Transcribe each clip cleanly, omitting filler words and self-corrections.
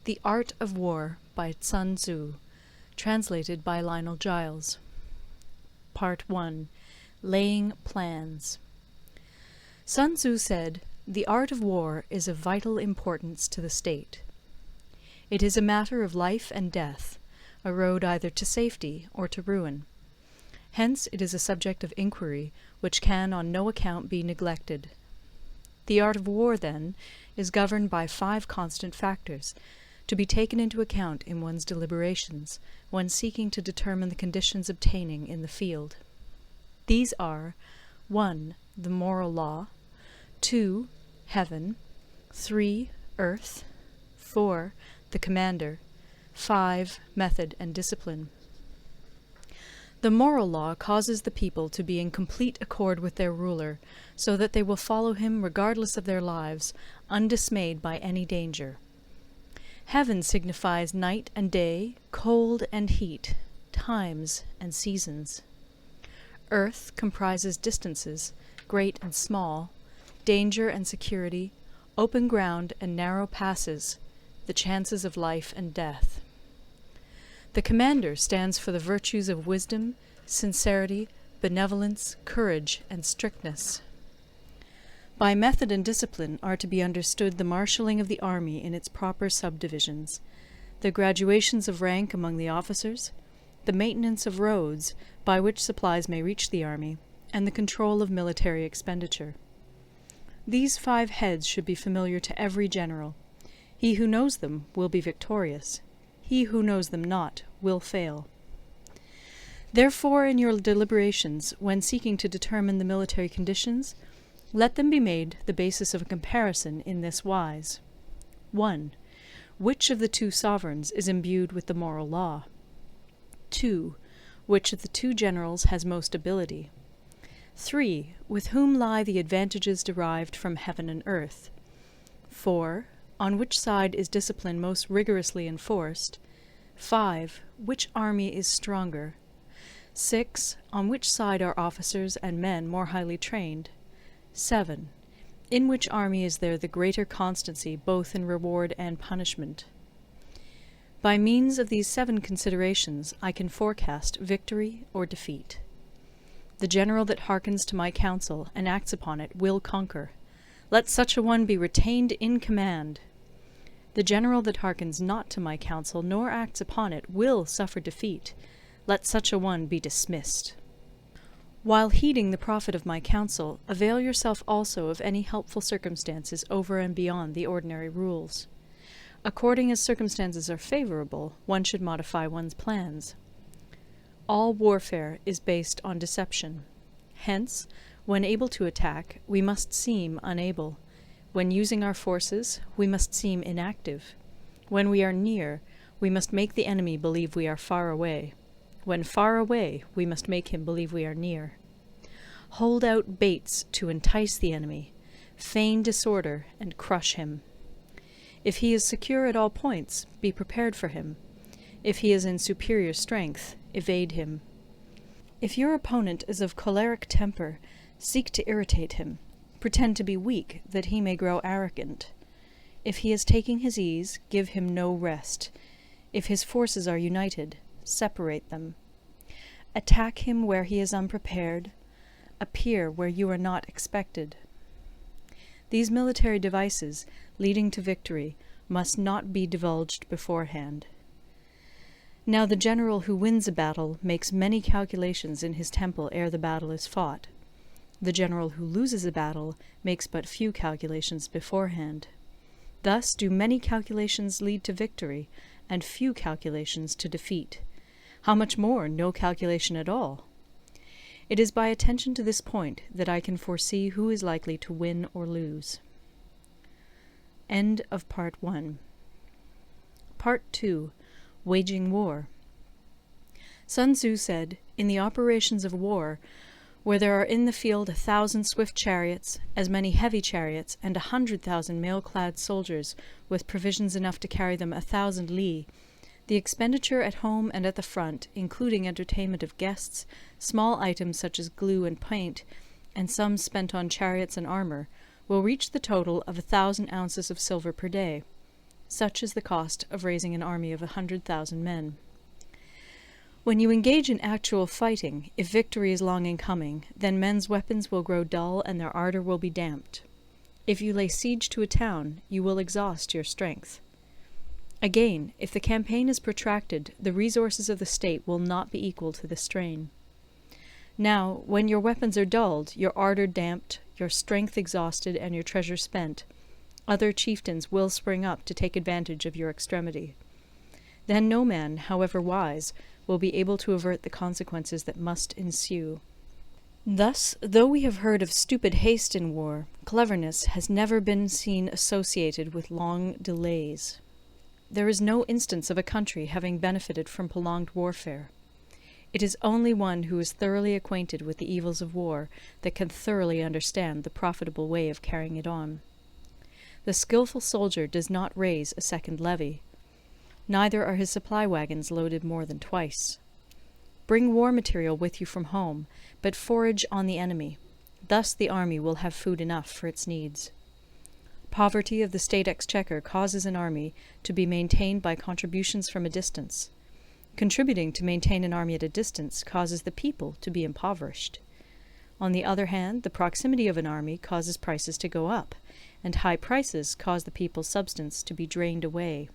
The Art of War by Sun Tzu, translated by Lionel GILES. Part 1. Laying Plans. Sun Tzu said, "The art of war is of vital importance to the state. It is a matter of life and death, a road either to safety or to ruin. Hence it is a subject of inquiry which can on no account be neglected. The art of war, then, is governed by 5 constant factors, to be taken into account in one's deliberations when seeking to determine the conditions obtaining in the field. These are 1. The moral law, 2. Heaven, 3. Earth, 4. The commander, 5. Method and discipline. The moral law causes the people to be in complete accord with their ruler, so that they will follow him regardless of their lives, undismayed by any danger. Heaven signifies night and day, cold and heat, times and seasons. Earth comprises distances, great and small, danger and security, open ground and narrow passes, the chances of life and death. The commander stands for the virtues of wisdom, sincerity, benevolence, courage, and strictness. By method and discipline are to be understood the marshalling of the army in its proper subdivisions, the graduations of rank among the officers, the maintenance of roads by which supplies may reach the army, and the control of military expenditure. These 5 heads should be familiar to every general. He who knows them will be victorious. He who knows them not will fail. Therefore, in your deliberations, when seeking to determine the military conditions, let them be made the basis of a comparison in this wise. 1. Which of the 2 sovereigns is imbued with the moral law? 2. Which of the 2 generals has most ability? 3. With whom lie the advantages derived from heaven and earth? 4. On which side is discipline most rigorously enforced? 5. Which army is stronger? 6. On which side are officers and men more highly trained? 7. In which army is there the greater constancy both in reward and punishment? By means of these 7 considerations I can forecast victory or defeat. The general that hearkens to my counsel and acts upon it will conquer. Let such a one be retained in command. The general that hearkens not to my counsel nor acts upon it will suffer defeat. Let such a one be dismissed. While heeding the profit of my counsel, avail yourself also of any helpful circumstances over and beyond the ordinary rules. According as circumstances are favorable, one should modify one's plans. All warfare is based on deception. Hence, when able to attack, we must seem unable. When using our forces, we must seem inactive. When we are near, we must make the enemy believe we are far away. When far away, we must make him believe we are near. Hold out baits to entice the enemy, feign disorder, and crush him. If he is secure at all points, be prepared for him. If he is in superior strength, evade him. If your opponent is of choleric temper, seek to irritate him. Pretend to be weak, that he may grow arrogant. If he is taking his ease, give him no rest. If his forces are united, separate them. Attack him where he is unprepared. Appear where you are not expected. These military devices, leading to victory, must not be divulged beforehand. Now the general who wins a battle makes many calculations in his temple ere the battle is fought. The general who loses a battle makes but few calculations beforehand. Thus do many calculations lead to victory, and few calculations to defeat. How much more no calculation at all? It is by attention to this point that I can foresee who is likely to win or lose. End of Part 1. Part 2. Waging War. Sun Tzu said, "In the operations of war, where there are in the field 1,000 swift chariots, as many heavy chariots, and 100,000 mail-clad soldiers, with provisions enough to carry them 1,000 li, the expenditure at home and at the front, including entertainment of guests, small items such as glue and paint, and sums spent on chariots and armour, will reach the total of 1,000 ounces of silver per day. Such is the cost of raising an army of 100,000 men. When you engage in actual fighting, if victory is long in coming, then men's weapons will grow dull and their ardour will be damped. If you lay siege to a town, you will exhaust your strength. Again, if the campaign is protracted, the resources of the state will not be equal to the strain. Now, when your weapons are dulled, your ardour damped, your strength exhausted, and your treasure spent, other chieftains will spring up to take advantage of your extremity. Then no man, however wise, will be able to avert the consequences that must ensue. Thus, though we have heard of stupid haste in war, cleverness has never been seen associated with long delays. There is no instance of a country having benefited from prolonged warfare. It is only one who is thoroughly acquainted with the evils of war that can thoroughly understand the profitable way of carrying it on. The skilful soldier does not raise a second levy. Neither are his supply wagons loaded more than twice. Bring war material with you from home, but forage on the enemy. Thus the army will have food enough for its needs. Poverty of the state exchequer causes an army to be maintained by contributions from a distance. Contributing to maintain an army at a distance causes the people to be impoverished. On the other hand, the proximity of an army causes prices to go up, and high prices cause the people's substance to be drained away.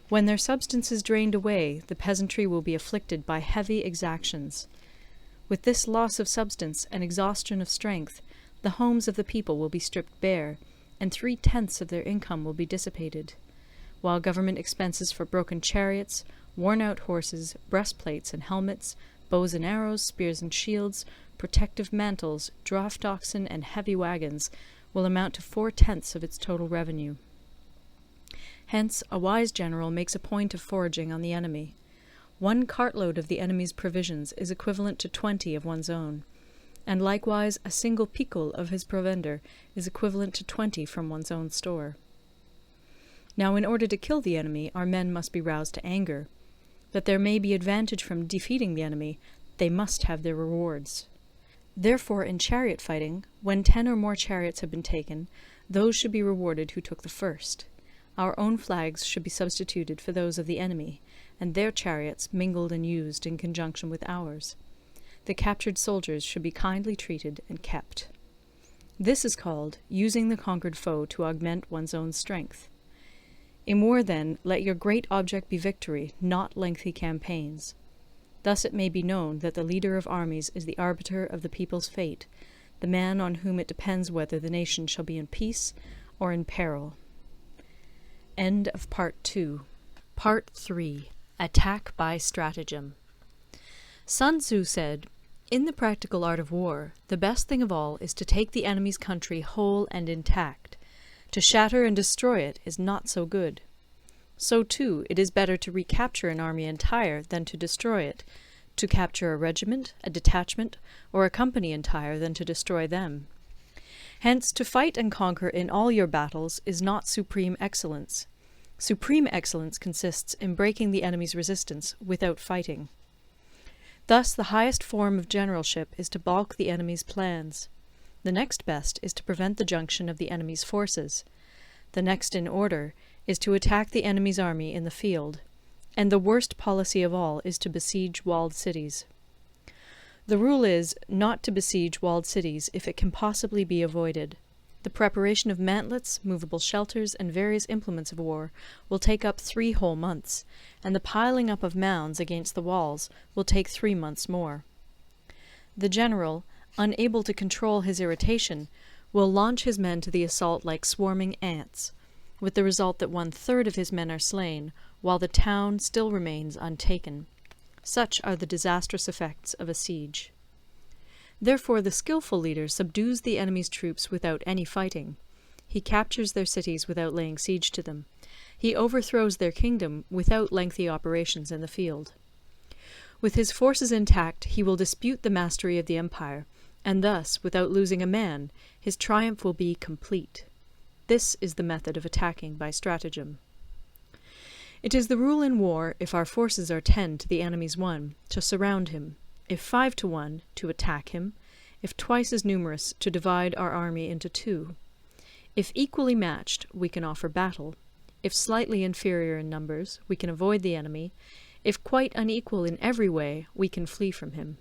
When their substance is drained away, the peasantry will be afflicted by heavy exactions. With this loss of substance and exhaustion of strength, the homes of the people will be stripped bare, and 3/10 of their income will be dissipated, while government expenses for broken chariots, worn-out horses, breastplates and helmets, bows and arrows, spears and shields, protective mantles, draught oxen, and heavy wagons will amount to 4/10 of its total revenue. Hence, a wise general makes a point of foraging on the enemy. 1 cartload of the enemy's provisions is equivalent to 20 of one's own, and likewise a single picul of his provender is equivalent to 20 from one's own store. Now, in order to kill the enemy, our men must be roused to anger. That there may be advantage from defeating the enemy, they must have their rewards. Therefore, in chariot fighting, when 10 or more chariots have been taken, those should be rewarded who took the first. Our own flags should be substituted for those of the enemy, and their chariots mingled and used in conjunction with ours. The captured soldiers should be kindly treated and kept. This is called using the conquered foe to augment one's own strength. In war, then, let your great object be victory, not lengthy campaigns. Thus it may be known that the leader of armies is the arbiter of the people's fate, the man on whom it depends whether the nation shall be in peace or in peril. End of Part 2. Part 3. Attack by Stratagem. Sun Tzu said, "In the practical art of war, the best thing of all is to take the enemy's country whole and intact. To shatter and destroy it is not so good. So, too, it is better to recapture an army entire than to destroy it, to capture a regiment, a detachment, or a company entire than to destroy them. Hence, to fight and conquer in all your battles is not supreme excellence. Supreme excellence consists in breaking the enemy's resistance without fighting. Thus, the highest form of generalship is to balk the enemy's plans. The next best is to prevent the junction of the enemy's forces. The next in order is to attack the enemy's army in the field. And the worst policy of all is to besiege walled cities. The rule is, not to besiege walled cities if it can possibly be avoided. The preparation of mantlets, movable shelters, and various implements of war will take up 3 whole months, and the piling up of mounds against the walls will take 3 months more. The general, unable to control his irritation, will launch his men to the assault like swarming ants, with the result that 1/3 of his men are slain, while the town still remains untaken. Such are the disastrous effects of a siege. Therefore the skilful leader subdues the enemy's troops without any fighting. He captures their cities without laying siege to them. He overthrows their kingdom without lengthy operations in the field. With his forces intact, he will dispute the mastery of the empire, and thus, without losing a man, his triumph will be complete. This is the method of attacking by stratagem. It is the rule in war, if our forces are 10 to the enemy's 1, to surround him; if 5 to 1, to attack him; if twice as numerous, to divide our army into 2. If equally matched, we can offer battle; If slightly inferior in numbers, we can avoid the enemy. If quite unequal in every way, we can flee from him.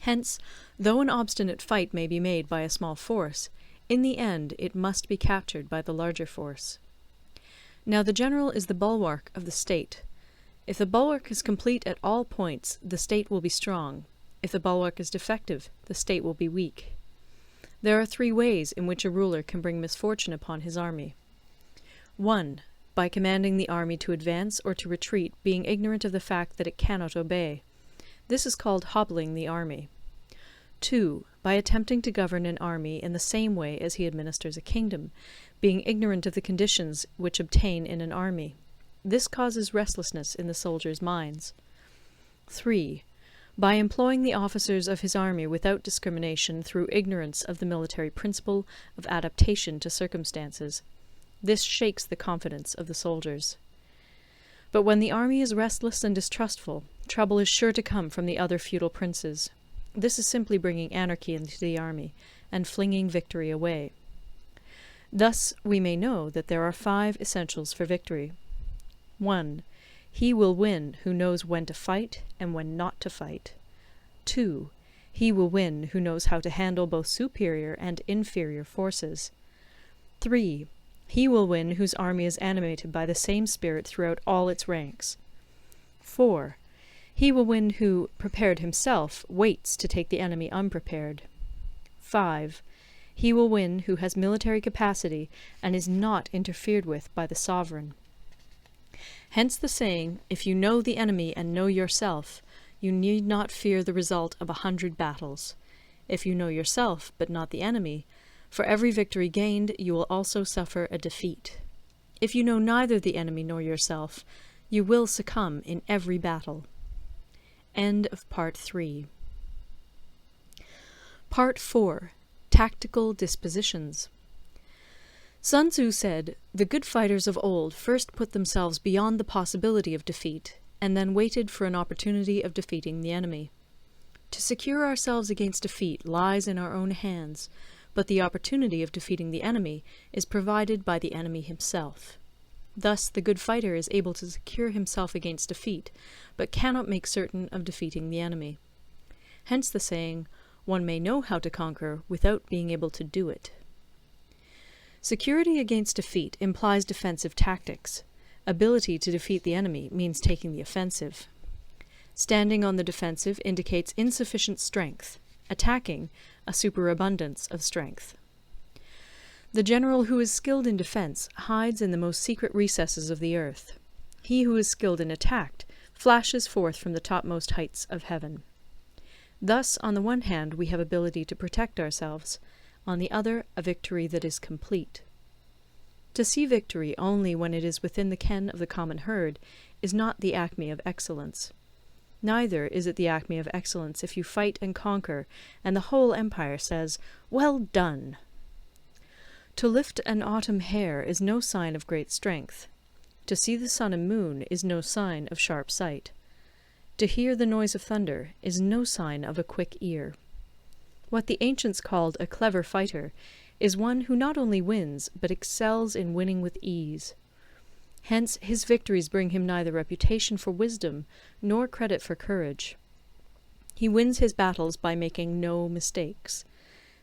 Hence, though an obstinate fight may be made by a small force, in the end it must be captured by the larger force. Now the general is the bulwark of the state. If the bulwark is complete at all points, the state will be strong. If the bulwark is defective, the state will be weak. There are 3 ways in which a ruler can bring misfortune upon his army. 1. By commanding the army to advance or to retreat, being ignorant of the fact that it cannot obey. This is called hobbling the army. 2. By attempting to govern an army in the same way as he administers a kingdom, being ignorant of the conditions which obtain in an army. This causes restlessness in the soldiers' minds. 3. By employing the officers of his army without discrimination through ignorance of the military principle of adaptation to circumstances. This shakes the confidence of the soldiers. But when the army is restless and distrustful, trouble is sure to come from the other feudal princes. This is simply bringing anarchy into the army, and flinging victory away. Thus we may know that there are 5 essentials for victory. 1. He will win who knows when to fight and when not to fight. 2. He will win who knows how to handle both superior and inferior forces. 3. He will win whose army is animated by the same spirit throughout all its ranks. 4. He will win who, prepared himself, waits to take the enemy unprepared. 5. He will win who has military capacity and is not interfered with by the sovereign. Hence the saying, if you know the enemy and know yourself, you need not fear the result of 100 battles. If you know yourself, but not the enemy, for every victory gained you will also suffer a defeat. If you know neither the enemy nor yourself, you will succumb in every battle. End of Part 3. Part 4. Tactical Dispositions. Sun Tzu said, "The good fighters of old first put themselves beyond the possibility of defeat, and then waited for an opportunity of defeating the enemy. To secure ourselves against defeat lies in our own hands, but the opportunity of defeating the enemy is provided by the enemy himself. Thus the good fighter is able to secure himself against defeat, but cannot make certain of defeating the enemy. Hence the saying, one may know how to conquer without being able to do it." Security against defeat implies defensive tactics. Ability to defeat the enemy means taking the offensive. Standing on the defensive indicates insufficient strength. Attacking, a superabundance of strength. The general who is skilled in defense hides in the most secret recesses of the earth. He who is skilled in attack flashes forth from the topmost heights of heaven. Thus, on the one hand, we have ability to protect ourselves, on the other, a victory that is complete. To see victory only when it is within the ken of the common herd is not the acme of excellence. Neither is it the acme of excellence if you fight and conquer, and the whole empire says, "Well done!" To lift an autumn hair is no sign of great strength. To see the sun and moon is no sign of sharp sight. To hear the noise of thunder is no sign of a quick ear. What the ancients called a clever fighter is one who not only wins, but excels in winning with ease. Hence his victories bring him neither reputation for wisdom nor credit for courage. He wins his battles by making no mistakes.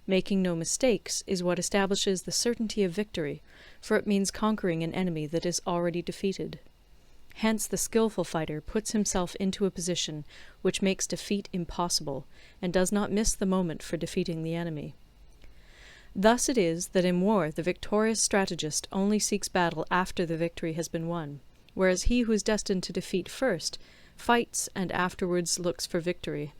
Making no mistakes is what establishes the certainty of victory, for it means conquering an enemy that is already defeated. Hence the skillful fighter puts himself into a position which makes defeat impossible, and does not miss the moment for defeating the enemy. Thus it is that in war the victorious strategist only seeks battle after the victory has been won, whereas he who is destined to defeat first fights and afterwards looks for victory.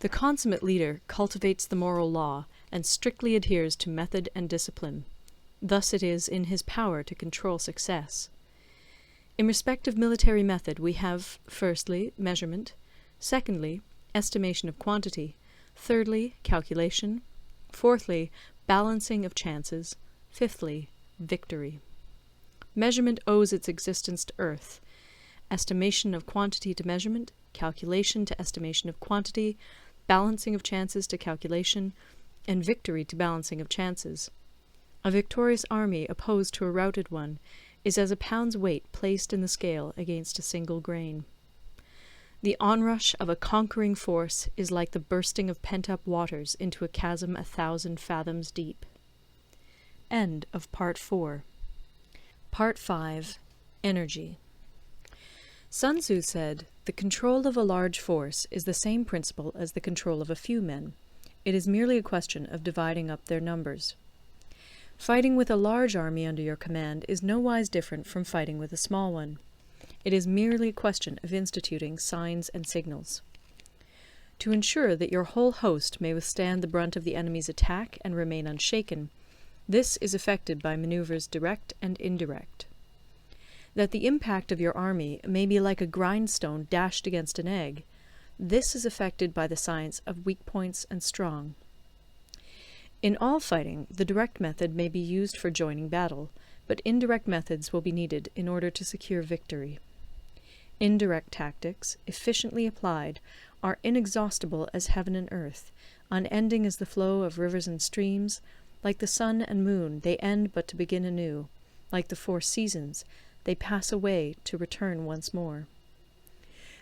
The consummate leader cultivates the moral law and strictly adheres to method and discipline. Thus it is in his power to control success. In respect of military method we have, firstly, measurement, secondly, estimation of quantity, thirdly, calculation, fourthly, balancing of chances, fifthly, victory. Measurement owes its existence to earth, estimation of quantity to measurement, calculation to estimation of quantity, balancing of chances to calculation, and victory to balancing of chances. A victorious army opposed to a routed one is as a pound's weight placed in the scale against a single grain. The onrush of a conquering force is like the bursting of pent-up waters into a chasm 1,000 fathoms deep. End of Part 4. Part 5. Energy. Sun Tzu said, "The control of a large force is the same principle as the control of a few men. It is merely a question of dividing up their numbers." Fighting with a large army under your command is nowise different from fighting with a small one. It is merely a question of instituting signs and signals. To ensure that your whole host may withstand the brunt of the enemy's attack and remain unshaken, this is effected by maneuvers direct and indirect. That the impact of your army may be like a grindstone dashed against an egg, this is effected by the science of weak points and strong. In all fighting, the direct method may be used for joining battle, but indirect methods will be needed in order to secure victory. Indirect tactics, efficiently applied, are inexhaustible as heaven and earth, unending as the flow of rivers and streams. Like the sun and moon, they end but to begin anew. Like the 4 seasons, they pass away to return once more.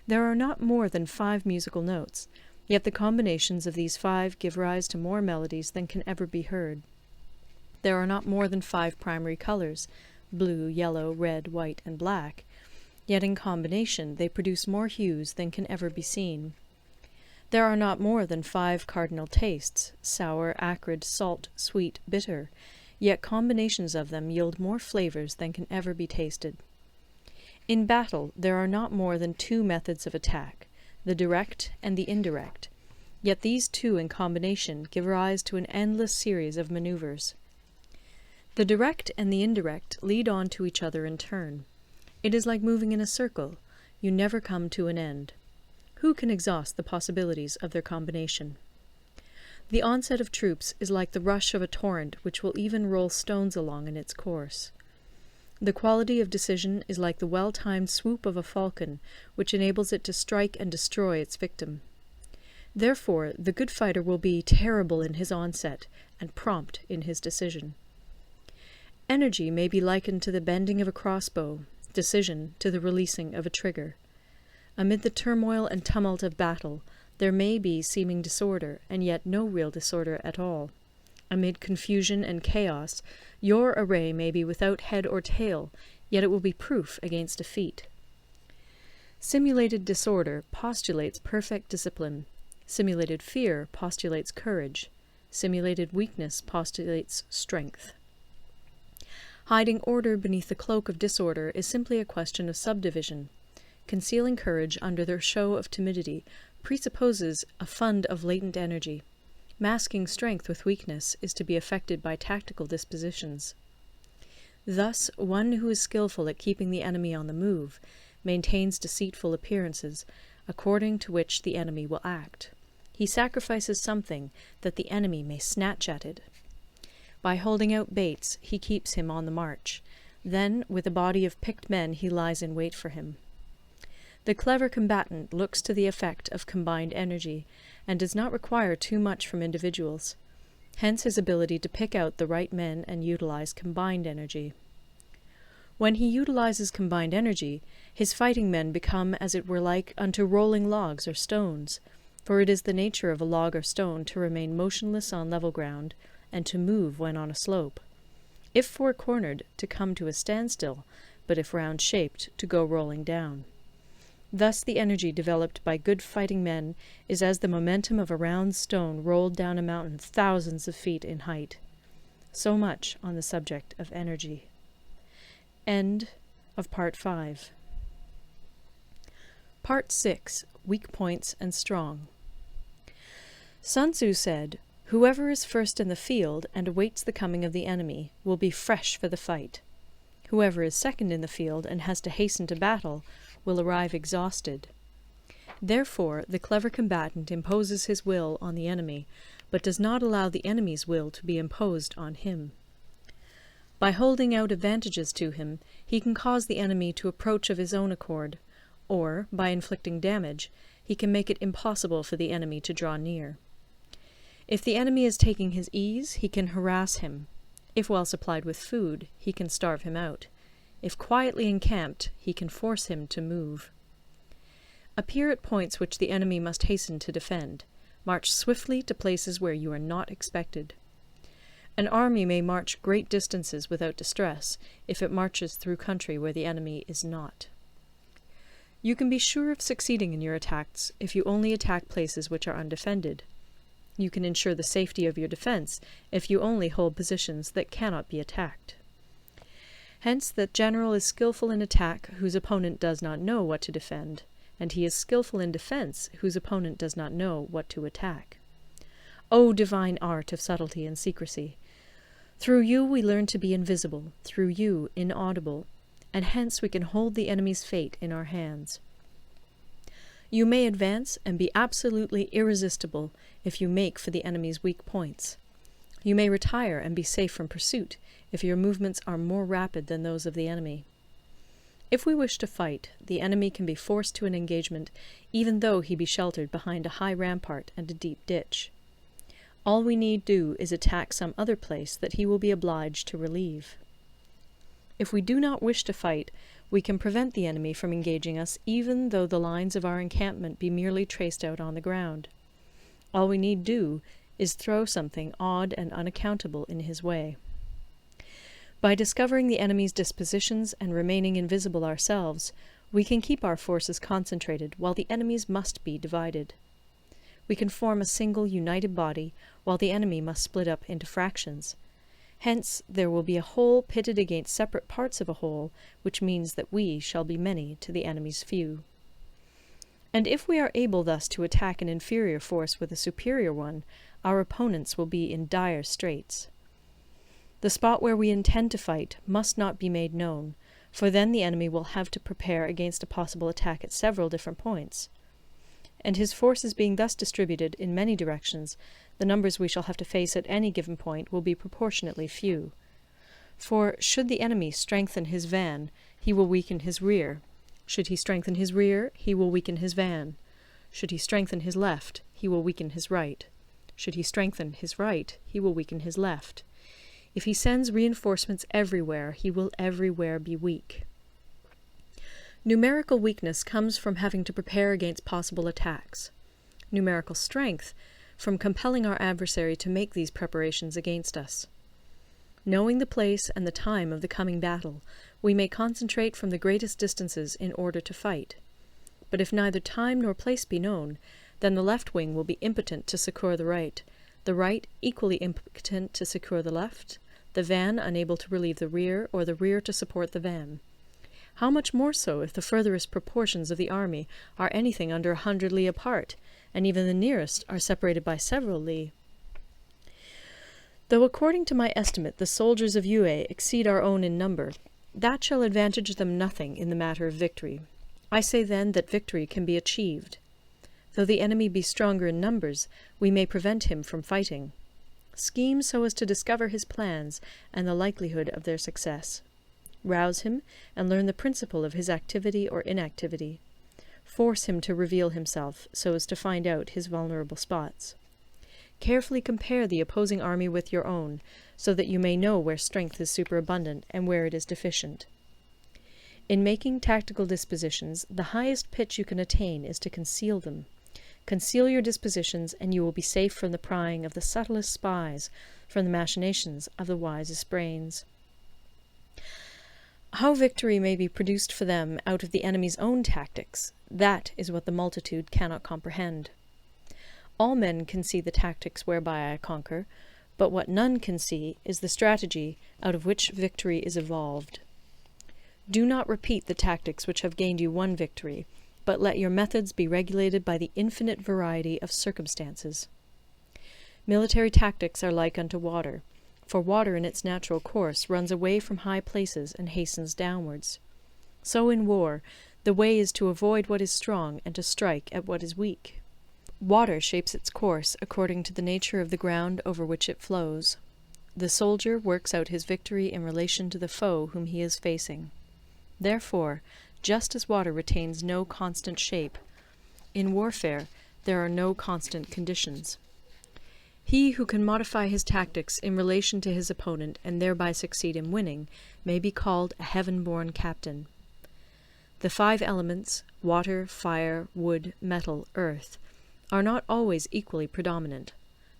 There are not more than 5 musical notes, yet the combinations of these 5 give rise to more melodies than can ever be heard. There are not more than 5 primary colors, blue, yellow, red, white, and black, yet in combination they produce more hues than can ever be seen. There are not more than 5 cardinal tastes, sour, acrid, salt, sweet, bitter, yet combinations of them yield more flavors than can ever be tasted. In battle there are not more than 2 methods of attack, the direct and the indirect, yet these 2 in combination give rise to an endless series of maneuvers. The direct and the indirect lead on to each other in turn. It is like moving in a circle, you never come to an end. Who can exhaust the possibilities of their combination? The onset of troops is like the rush of a torrent which will even roll stones along in its course. The quality of decision is like the well-timed swoop of a falcon, which enables it to strike and destroy its victim. Therefore, the good fighter will be terrible in his onset and prompt in his decision. Energy may be likened to the bending of a crossbow, decision to the releasing of a trigger. Amid the turmoil and tumult of battle, there may be seeming disorder, and yet no real disorder at all. Amid confusion and chaos, your array may be without head or tail, yet it will be proof against defeat. Simulated disorder postulates perfect discipline. Simulated fear postulates courage. Simulated weakness postulates strength. Hiding order beneath the cloak of disorder is simply a question of subdivision. Concealing courage under their show of timidity presupposes a fund of latent energy. Masking strength with weakness is to be effected by tactical dispositions. Thus, one who is skilful at keeping the enemy on the move maintains deceitful appearances, according to which the enemy will act. He sacrifices something that the enemy may snatch at it. By holding out baits, he keeps him on the march. Then, with a body of picked men, he lies in wait for him. The clever combatant looks to the effect of combined energy, and does not require too much from individuals. Hence his ability to pick out the right men and utilize combined energy. When he utilizes combined energy, his fighting men become as it were like unto rolling logs or stones, for it is the nature of a log or stone to remain motionless on level ground, and to move when on a slope. If four-cornered, to come to a standstill, but if round-shaped, to go rolling down. Thus the energy developed by good fighting men is as the momentum of a round stone rolled down a mountain thousands of feet in height. So much on the subject of energy. End of Part 5. Part 6. Weak Points and Strong. Sun Tzu said, "Whoever is first in the field and awaits the coming of the enemy will be fresh for the fight. Whoever is second in the field and has to hasten to battle will arrive exhausted." Therefore, the clever combatant imposes his will on the enemy, but does not allow the enemy's will to be imposed on him. By holding out advantages to him, he can cause the enemy to approach of his own accord, or, by inflicting damage, he can make it impossible for the enemy to draw near. If the enemy is taking his ease, he can harass him. If well supplied with food, he can starve him out. If quietly encamped, he can force him to move. Appear at points which the enemy must hasten to defend. March swiftly to places where you are not expected. An army may march great distances without distress, if it marches through country where the enemy is not. You can be sure of succeeding in your attacks if you only attack places which are undefended. You can ensure the safety of your defense if you only hold positions that cannot be attacked. Hence that general is skillful in attack whose opponent does not know what to defend, and he is skillful in defense whose opponent does not know what to attack. O divine art of subtlety and secrecy! Through you we learn to be invisible, through you inaudible, and hence we can hold the enemy's fate in our hands. You may advance and be absolutely irresistible if you make for the enemy's weak points. You may retire and be safe from pursuit if your movements are more rapid than those of the enemy. If we wish to fight, the enemy can be forced to an engagement even though he be sheltered behind a high rampart and a deep ditch. All we need do is attack some other place that he will be obliged to relieve. If we do not wish to fight, we can prevent the enemy from engaging us even though the lines of our encampment be merely traced out on the ground. All we need do is throw something odd and unaccountable in his way. By discovering the enemy's dispositions and remaining invisible ourselves, we can keep our forces concentrated while the enemy's must be divided. We can form a single united body while the enemy must split up into fractions. Hence there will be a whole pitted against separate parts of a whole, which means that we shall be many to the enemy's few. And if we are able thus to attack an inferior force with a superior one, our opponents will be in dire straits. The spot where we intend to fight must not be made known, for then the enemy will have to prepare against a possible attack at several different points. And his forces being thus distributed in many directions, the numbers we shall have to face at any given point will be proportionately few. For should the enemy strengthen his van, he will weaken his rear. Should he strengthen his rear, he will weaken his van. Should he strengthen his left, he will weaken his right. Should he strengthen his right, he will weaken his left. If he sends reinforcements everywhere, he will everywhere be weak. Numerical weakness comes from having to prepare against possible attacks. Numerical strength from compelling our adversary to make these preparations against us. Knowing the place and the time of the coming battle, we may concentrate from the greatest distances in order to fight. But if neither time nor place be known, then the left wing will be impotent to succour the right equally impotent to succour the left, the van unable to relieve the rear, or the rear to support the van. How much more so if the furthest proportions of the army are anything under 100 li apart, and even the nearest are separated by several li? Though according to my estimate the soldiers of Yue exceed our own in number, that shall advantage them nothing in the matter of victory. I say then that victory can be achieved. Though the enemy be stronger in numbers, we may prevent him from fighting. Scheme so as to discover his plans and the likelihood of their success. Rouse him, and learn the principle of his activity or inactivity. Force him to reveal himself, so as to find out his vulnerable spots. Carefully compare the opposing army with your own, so that you may know where strength is superabundant and where it is deficient. In making tactical dispositions, the highest pitch you can attain is to conceal them. Conceal your dispositions, and you will be safe from the prying of the subtlest spies, from the machinations of the wisest brains. How victory may be produced for them out of the enemy's own tactics, that is what the multitude cannot comprehend. All men can see the tactics whereby I conquer, but what none can see is the strategy out of which victory is evolved. Do not repeat the tactics which have gained you one victory, but let your methods be regulated by the infinite variety of circumstances. Military tactics are like unto water, for water in its natural course runs away from high places and hastens downwards. So in war, the way is to avoid what is strong and to strike at what is weak. Water shapes its course according to the nature of the ground over which it flows. The soldier works out his victory in relation to the foe whom he is facing. Therefore, just as water retains no constant shape, in warfare there are no constant conditions. He who can modify his tactics in relation to his opponent and thereby succeed in winning may be called a heaven-born captain. The 5 elements, water, fire, wood, metal, earth, are not always equally predominant.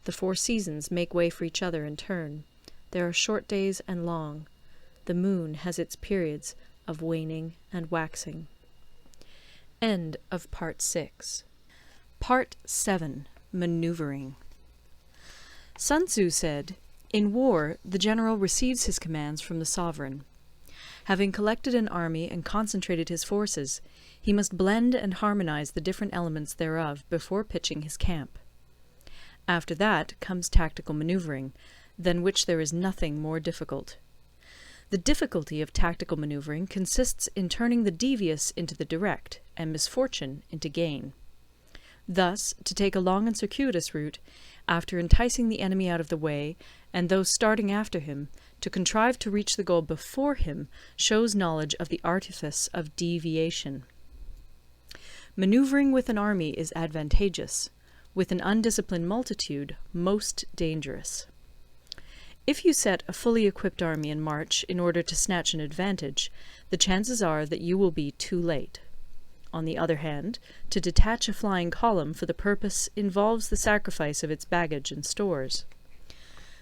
The 4 seasons make way for each other in turn. There are short days and long. The moon has its periods of waning and waxing. End of Part 6. Part 7. Maneuvering. Sun Tzu said, "In war, the general receives his commands from the sovereign. Having collected an army and concentrated his forces, he must blend and harmonize the different elements thereof before pitching his camp. After that comes tactical maneuvering, than which there is nothing more difficult. The difficulty of tactical maneuvering consists in turning the devious into the direct, and misfortune into gain. Thus, to take a long and circuitous route, after enticing the enemy out of the way, and those starting after him, to contrive to reach the goal before him, shows knowledge of the artifice of deviation. Maneuvering with an army is advantageous, with an undisciplined multitude most dangerous. If you set a fully equipped army in march in order to snatch an advantage, the chances are that you will be too late. On the other hand, to detach a flying column for the purpose involves the sacrifice of its baggage and stores.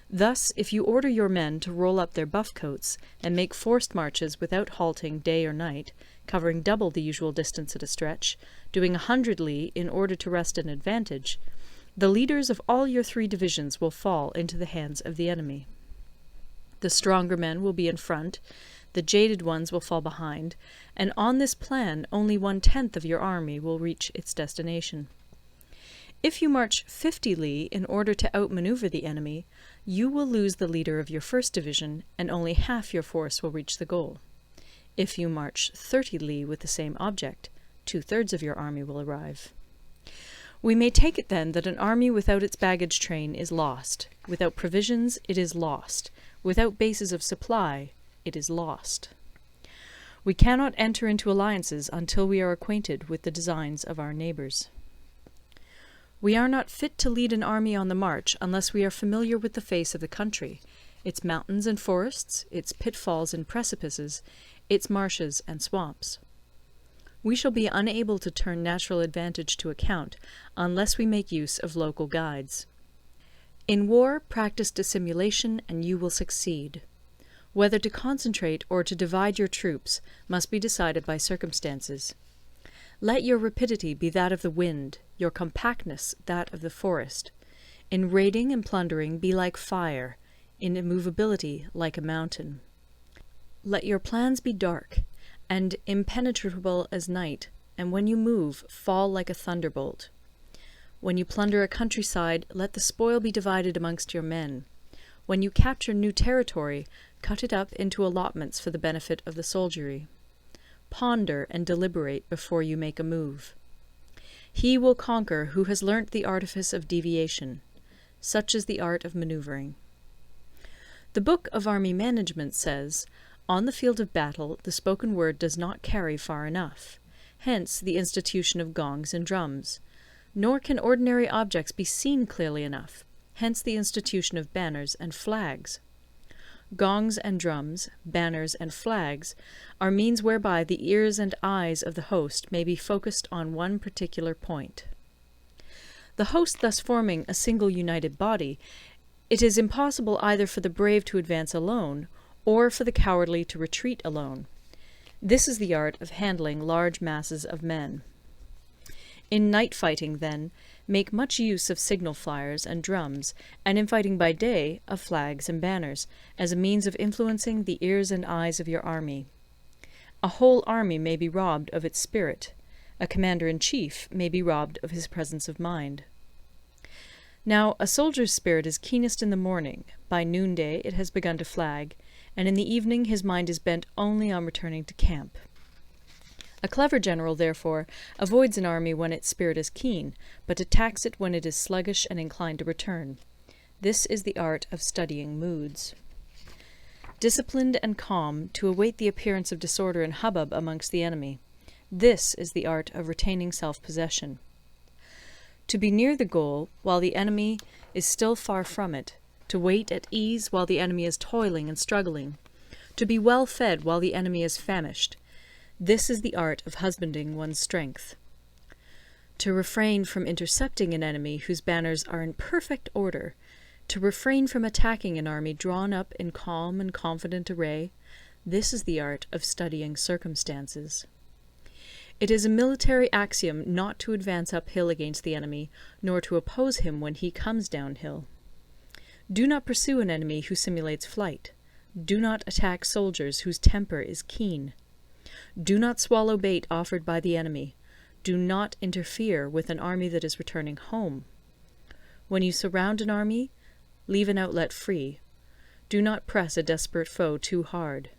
Thus, if you order your men to roll up their buff coats and make forced marches without halting day or night, covering double the usual distance at a stretch, doing 100 li in order to wrest an advantage, the leaders of all your 3 divisions will fall into the hands of the enemy. The stronger men will be in front, the jaded ones will fall behind, and on this plan only 1/10 of your army will reach its destination. If you march 50 li in order to outmaneuver the enemy, you will lose the leader of your first division, and only half your force will reach the goal. If you march 30 li with the same object, 2/3 of your army will arrive. We may take it then that an army without its baggage train is lost. Without provisions, it is lost. Without bases of supply, it is lost. We cannot enter into alliances until we are acquainted with the designs of our neighbours. We are not fit to lead an army on the march unless we are familiar with the face of the country, its mountains and forests, its pitfalls and precipices, its marshes and swamps. We shall be unable to turn natural advantage to account unless we make use of local guides. In war, practice dissimulation and you will succeed. Whether to concentrate or to divide your troops must be decided by circumstances. Let your rapidity be that of the wind, your compactness that of the forest. In raiding and plundering be like fire, in immovability like a mountain. Let your plans be dark, and impenetrable as night, and when you move, fall like a thunderbolt. When you plunder a countryside, let the spoil be divided amongst your men. When you capture new territory, cut it up into allotments for the benefit of the soldiery. Ponder and deliberate before you make a move. He will conquer who has learnt the artifice of deviation. Such is the art of manoeuvring. The Book of Army Management says, "On the field of battle, the spoken word does not carry far enough. Hence the institution of gongs and drums. Nor can ordinary objects be seen clearly enough. Hence the institution of banners and flags. Gongs and drums, banners and flags, are means whereby the ears and eyes of the host may be focused on one particular point. The host thus forming a single united body, it is impossible either for the brave to advance alone, or for the cowardly to retreat alone. This is the art of handling large masses of men. In night fighting, then, make much use of signal flyers and drums, and in fighting by day, of flags and banners, as a means of influencing the ears and eyes of your army. A whole army may be robbed of its spirit. A commander-in-chief may be robbed of his presence of mind. Now, a soldier's spirit is keenest in the morning, by noonday it has begun to flag, and in the evening his mind is bent only on returning to camp. A clever general, therefore, avoids an army when its spirit is keen, but attacks it when it is sluggish and inclined to return. This is the art of studying moods. Disciplined and calm, to await the appearance of disorder and hubbub amongst the enemy. This is the art of retaining self-possession. To be near the goal, while the enemy is still far from it, to wait at ease while the enemy is toiling and struggling, to be well fed while the enemy is famished. This is the art of husbanding one's strength. To refrain from intercepting an enemy whose banners are in perfect order, to refrain from attacking an army drawn up in calm and confident array, this is the art of studying circumstances. It is a military axiom not to advance uphill against the enemy, nor to oppose him when he comes downhill. Do not pursue an enemy who simulates flight. Do not attack soldiers whose temper is keen. Do not swallow bait offered by the enemy. Do not interfere with an army that is returning home. When you surround an army, leave an outlet free. Do not press a desperate foe too hard.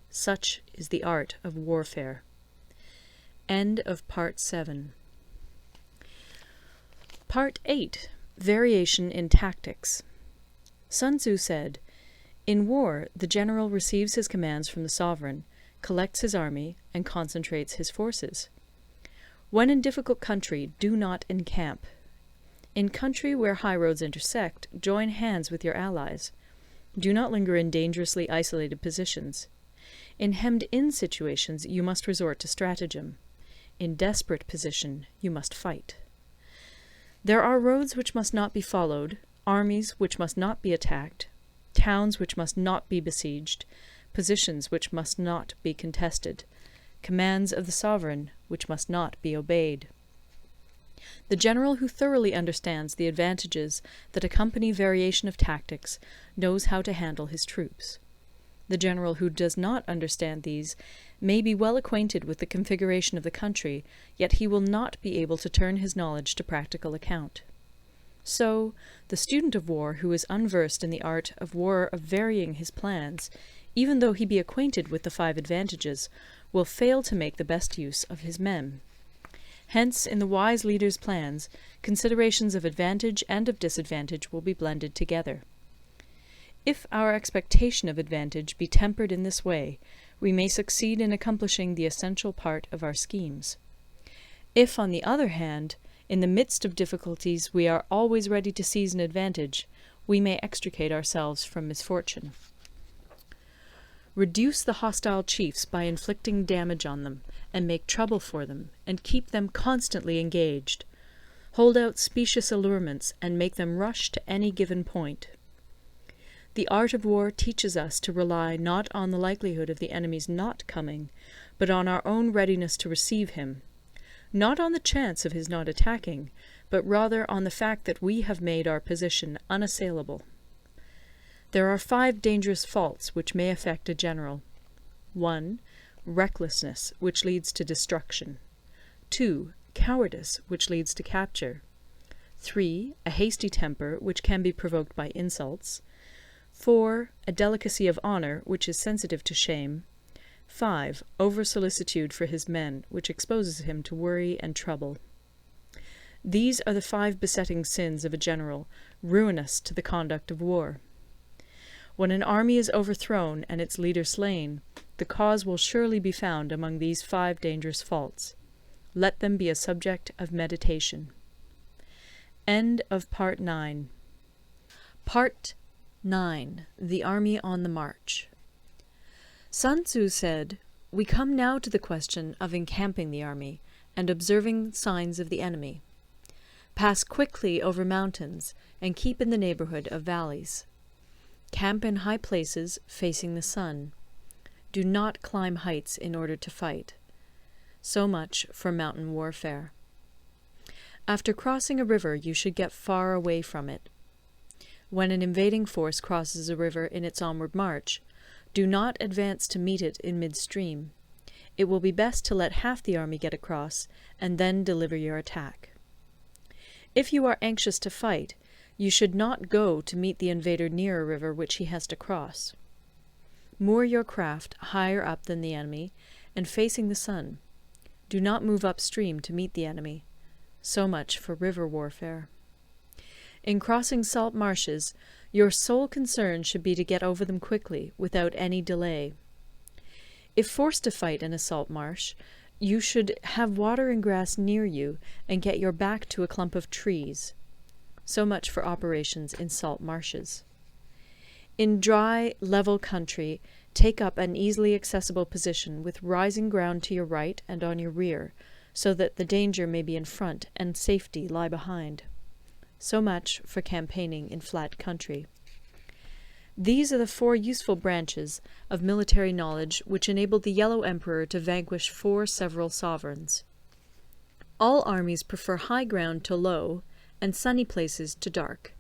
Such is the art of warfare. End of Part 7. Part 8. Variation in Tactics. Sun Tzu said, "In war, the general receives his commands from the sovereign, collects his army, and concentrates his forces. When in difficult country, do not encamp. In country where high roads intersect, join hands with your allies. Do not linger in dangerously isolated positions. In hemmed-in situations, you must resort to stratagem. In desperate position, you must fight. There are roads which must not be followed, armies which must not be attacked, towns which must not be besieged, positions which must not be contested, commands of the sovereign which must not be obeyed." The general who thoroughly understands the advantages that accompany variation of tactics knows how to handle his troops. The general who does not understand these may be well acquainted with the configuration of the country, yet he will not be able to turn his knowledge to practical account. So, the student of war who is unversed in the art of war of varying his plans, even though he be acquainted with the 5 advantages, will fail to make the best use of his men. Hence, in the wise leader's plans, considerations of advantage and of disadvantage will be blended together. If our expectation of advantage be tempered in this way, we may succeed in accomplishing the essential part of our schemes. If, on the other hand, in the midst of difficulties we are always ready to seize an advantage, we may extricate ourselves from misfortune. Reduce the hostile chiefs by inflicting damage on them, and make trouble for them, and keep them constantly engaged. Hold out specious allurements, and make them rush to any given point. The art of war teaches us to rely not on the likelihood of the enemy's not coming, but on our own readiness to receive him, not on the chance of his not attacking, but rather on the fact that we have made our position unassailable. There are 5 dangerous faults which may affect a general. 1. Recklessness, which leads to destruction. 2. Cowardice, which leads to capture. 3. A hasty temper, which can be provoked by insults. 4. A delicacy of honour, which is sensitive to shame. 5. Over-solicitude for his men, which exposes him to worry and trouble. These are the 5 besetting sins of a general, ruinous to the conduct of war. When an army is overthrown and its leader slain, the cause will surely be found among these 5 dangerous faults. Let them be a subject of meditation. End of Part 9. Part 9. The Army on the March. Sun Tzu said, "We come now to the question of encamping the army, and observing signs of the enemy. Pass quickly over mountains, and keep in the neighbourhood of valleys. Camp in high places, facing the sun. Do not climb heights in order to fight." So much for mountain warfare. After crossing a river, you should get far away from it. When an invading force crosses a river in its onward march, do not advance to meet it in midstream. It will be best to let half the army get across, and then deliver your attack. If you are anxious to fight, you should not go to meet the invader near a river which he has to cross. Moor your craft higher up than the enemy, and facing the sun. Do not move upstream to meet the enemy. So much for river warfare. In crossing salt marshes, your sole concern should be to get over them quickly, without any delay. If forced to fight in a salt marsh, you should have water and grass near you, and get your back to a clump of trees. So much for operations in salt marshes. In dry, level country, take up an easily accessible position with rising ground to your right and on your rear, so that the danger may be in front and safety lie behind. So much for campaigning in flat country. These are the 4 useful branches of military knowledge which enabled the Yellow Emperor to vanquish 4 several sovereigns. All armies prefer high ground to low, and sunny places to dark.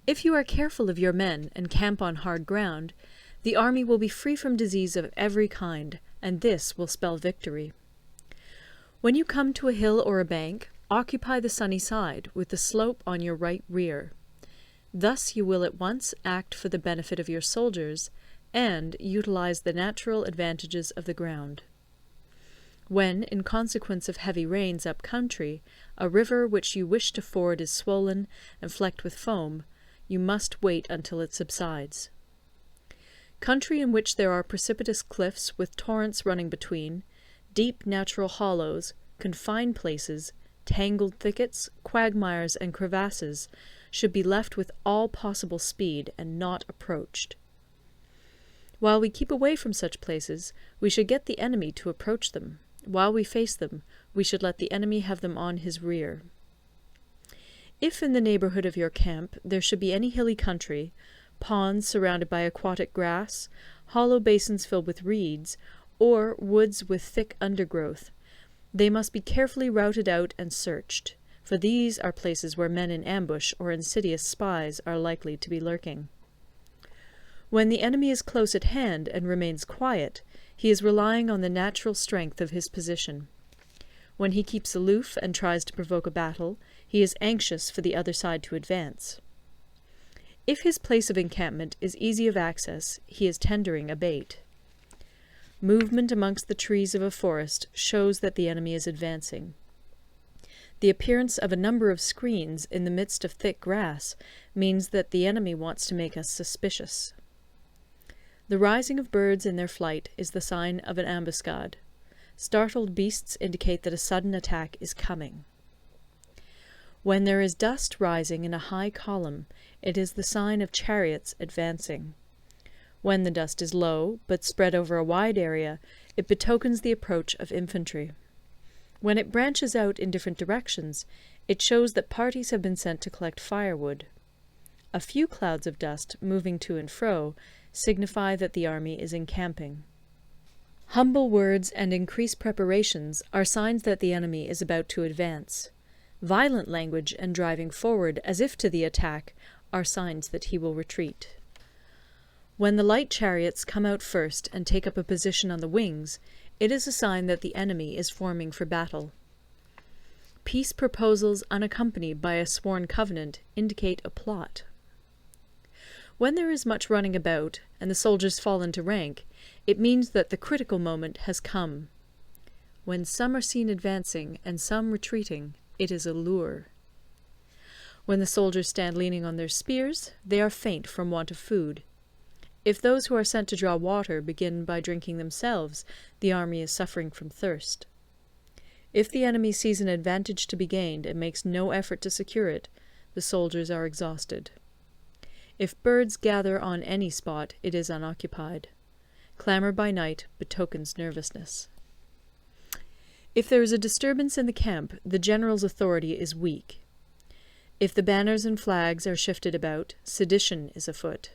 If you are careful of your men and camp on hard ground, the army will be free from disease of every kind, and this will spell victory. When you come to a hill or a bank, occupy the sunny side, with the slope on your right rear. Thus you will at once act for the benefit of your soldiers, and utilize the natural advantages of the ground. When, in consequence of heavy rains up country, a river which you wish to ford is swollen and flecked with foam, you must wait until it subsides. Country in which there are precipitous cliffs with torrents running between, deep natural hollows, confined places, tangled thickets, quagmires, and crevasses, should be left with all possible speed and not approached. While we keep away from such places, we should get the enemy to approach them. While we face them, we should let the enemy have them on his rear. If in the neighbourhood of your camp there should be any hilly country, ponds surrounded by aquatic grass, hollow basins filled with reeds, or woods with thick undergrowth, they must be carefully routed out and searched, for these are places where men in ambush or insidious spies are likely to be lurking. When the enemy is close at hand and remains quiet, he is relying on the natural strength of his position. When he keeps aloof and tries to provoke a battle, he is anxious for the other side to advance. If his place of encampment is easy of access, he is tendering a bait. Movement amongst the trees of a forest shows that the enemy is advancing. The appearance of a number of screens in the midst of thick grass means that the enemy wants to make us suspicious. The rising of birds in their flight is the sign of an ambuscade. Startled beasts indicate that a sudden attack is coming. When there is dust rising in a high column, it is the sign of chariots advancing. When the dust is low, but spread over a wide area, it betokens the approach of infantry. When it branches out in different directions, it shows that parties have been sent to collect firewood. A few clouds of dust moving to and fro signify that the army is encamping. Humble words and increased preparations are signs that the enemy is about to advance. Violent language and driving forward as if to the attack are signs that he will retreat. When the light chariots come out first and take up a position on the wings, it is a sign that the enemy is forming for battle. Peace proposals unaccompanied by a sworn covenant indicate a plot. When there is much running about, and the soldiers fall into rank, it means that the critical moment has come. When some are seen advancing and some retreating, it is a lure. When the soldiers stand leaning on their spears, they are faint from want of food. If those who are sent to draw water begin by drinking themselves, the army is suffering from thirst. If the enemy sees an advantage to be gained and makes no effort to secure it, the soldiers are exhausted. If birds gather on any spot, it is unoccupied. Clamour by night betokens nervousness. If there is a disturbance in the camp, the general's authority is weak. If the banners and flags are shifted about, sedition is afoot.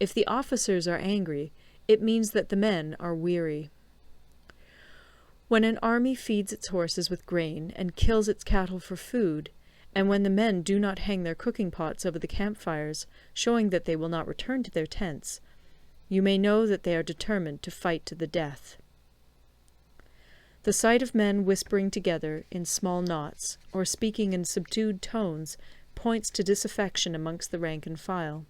If the officers are angry, it means that the men are weary. When an army feeds its horses with grain and kills its cattle for food, and when the men do not hang their cooking pots over the campfires, showing that they will not return to their tents, you may know that they are determined to fight to the death. The sight of men whispering together in small knots, or speaking in subdued tones, points to disaffection amongst the rank and file.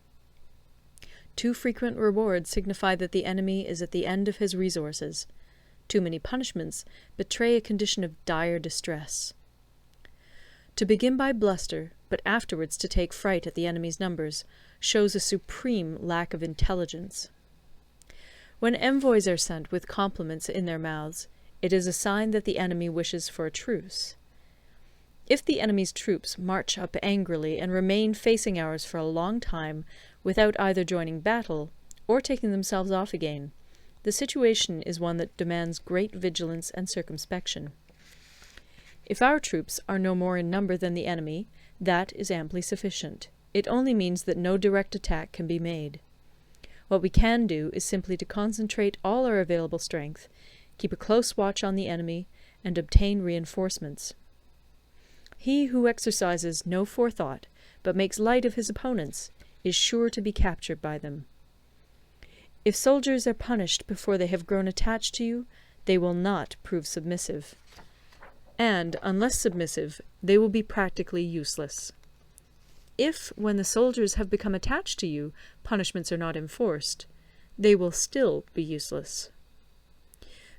Too frequent rewards signify that the enemy is at the end of his resources. Too many punishments betray a condition of dire distress. To begin by bluster, but afterwards to take fright at the enemy's numbers, shows a supreme lack of intelligence. When envoys are sent with compliments in their mouths, it is a sign that the enemy wishes for a truce. If the enemy's troops march up angrily and remain facing ours for a long time without either joining battle or taking themselves off again, the situation is one that demands great vigilance and circumspection. If our troops are no more in number than the enemy, that is amply sufficient. It only means that no direct attack can be made. What we can do is simply to concentrate all our available strength, keep a close watch on the enemy, and obtain reinforcements. He who exercises no forethought, but makes light of his opponents, is sure to be captured by them. If soldiers are punished before they have grown attached to you, they will not prove submissive. And, unless submissive, they will be practically useless. If, when the soldiers have become attached to you, punishments are not enforced, they will still be useless.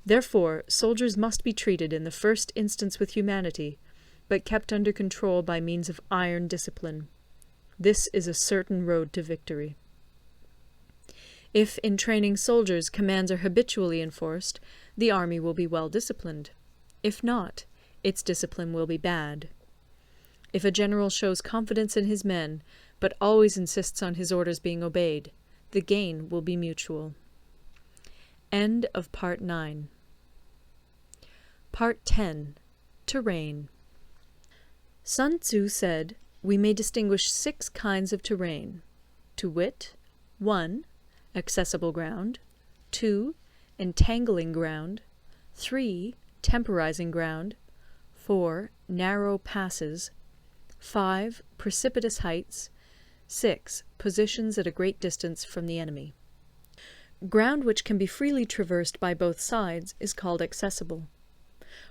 Therefore, soldiers must be treated in the first instance with humanity, but kept under control by means of iron discipline. This is a certain road to victory. If in training soldiers commands are habitually enforced, the army will be well disciplined. If not, its discipline will be bad. If a general shows confidence in his men, but always insists on his orders being obeyed, the gain will be mutual. End of Part 9. Part 10. Terrain. Sun Tzu said, we may distinguish 6 kinds of terrain, to wit, 1. Accessible ground, 2. Entangling ground, 3. Temporizing ground, 4. Narrow passes, 5. Precipitous heights, 6. Positions at a great distance from the enemy. Ground which can be freely traversed by both sides is called accessible.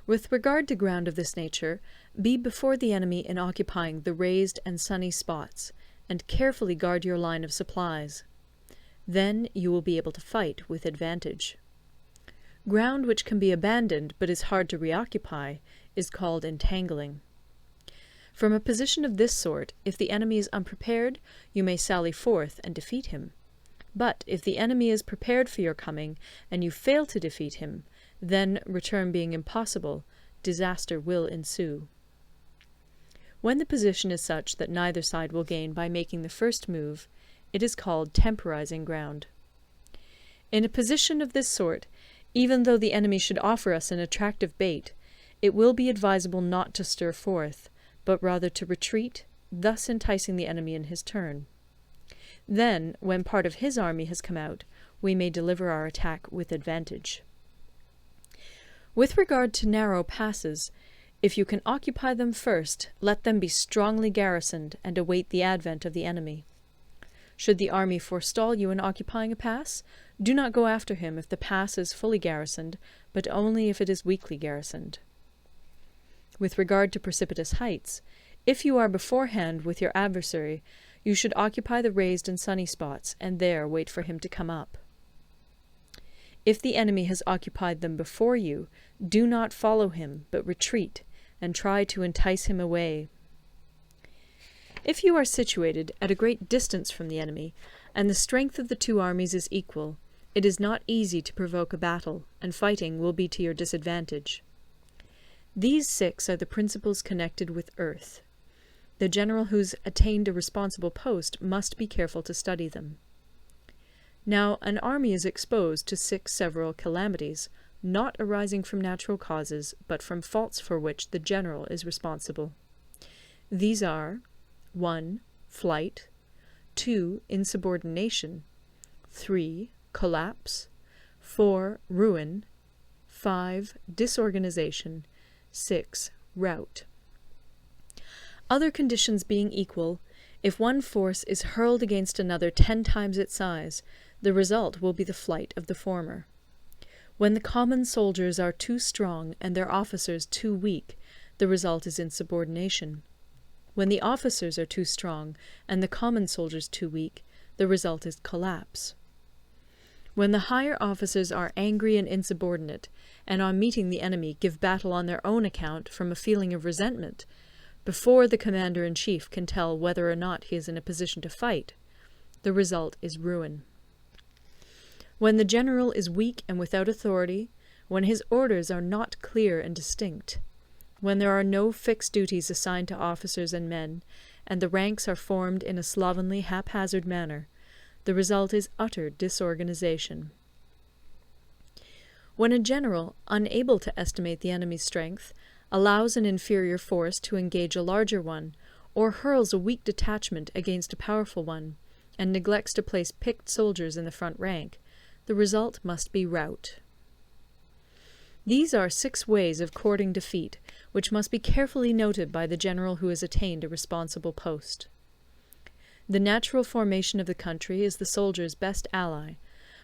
With regard to ground of this nature, be before the enemy in occupying the raised and sunny spots, and carefully guard your line of supplies. Then you will be able to fight with advantage. Ground which can be abandoned but is hard to reoccupy is called entangling. From a position of this sort, if the enemy is unprepared, you may sally forth and defeat him. But if the enemy is prepared for your coming, and you fail to defeat him, then, return being impossible, disaster will ensue. When the position is such that neither side will gain by making the first move, it is called temporizing ground. In a position of this sort, even though the enemy should offer us an attractive bait, it will be advisable not to stir forth, but rather to retreat, thus enticing the enemy in his turn. Then, when part of his army has come out, we may deliver our attack with advantage. With regard to narrow passes, if you can occupy them first, let them be strongly garrisoned and await the advent of the enemy. Should the army forestall you in occupying a pass, do not go after him if the pass is fully garrisoned, but only if it is weakly garrisoned. With regard to precipitous heights, if you are beforehand with your adversary, you should occupy the raised and sunny spots, and there wait for him to come up. If the enemy has occupied them before you, do not follow him, but retreat, and try to entice him away. If you are situated at a great distance from the enemy, and the strength of the two armies is equal, it is not easy to provoke a battle, and fighting will be to your disadvantage. These 6 are the principles connected with earth. The general who's attained a responsible post must be careful to study them. Now, an army is exposed to 6 several calamities, not arising from natural causes, but from faults for which the general is responsible. These are 1. Flight, 2. Insubordination, 3. Collapse, 4. Ruin, 5. Disorganization, 6. Rout. Other conditions being equal, if one force is hurled against another 10 times its size, the result will be the flight of the former. When the common soldiers are too strong and their officers too weak, the result is insubordination. When the officers are too strong and the common soldiers too weak, the result is collapse. When the higher officers are angry and insubordinate, and on meeting the enemy give battle on their own account from a feeling of resentment, before the commander-in-chief can tell whether or not he is in a position to fight, the result is ruin. When the general is weak and without authority, when his orders are not clear and distinct, when there are no fixed duties assigned to officers and men, and the ranks are formed in a slovenly, haphazard manner, the result is utter disorganization. When a general, unable to estimate the enemy's strength, allows an inferior force to engage a larger one, or hurls a weak detachment against a powerful one, and neglects to place picked soldiers in the front rank, the result must be rout. These are 6 ways of courting defeat, which must be carefully noted by the general who has attained a responsible post. The natural formation of the country is the soldier's best ally,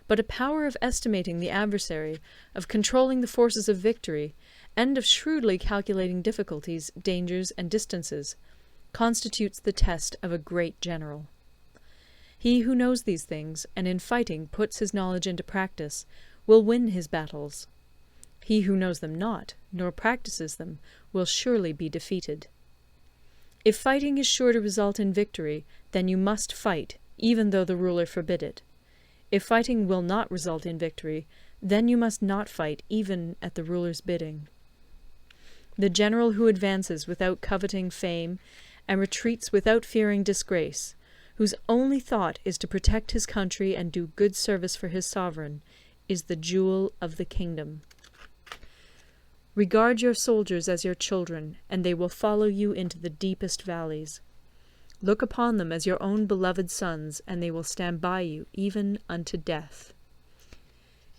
but a power of estimating the adversary, of controlling the forces of victory, and of shrewdly calculating difficulties, dangers, and distances, constitutes the test of a great general. He who knows these things, and in fighting puts his knowledge into practice, will win his battles. He who knows them not, nor practices them, will surely be defeated. If fighting is sure to result in victory, then you must fight, even though the ruler forbid it. If fighting will not result in victory, then you must not fight even at the ruler's bidding. The general who advances without coveting fame, and retreats without fearing disgrace, whose only thought is to protect his country and do good service for his sovereign, is the jewel of the kingdom. Regard your soldiers as your children, and they will follow you into the deepest valleys. Look upon them as your own beloved sons, and they will stand by you even unto death.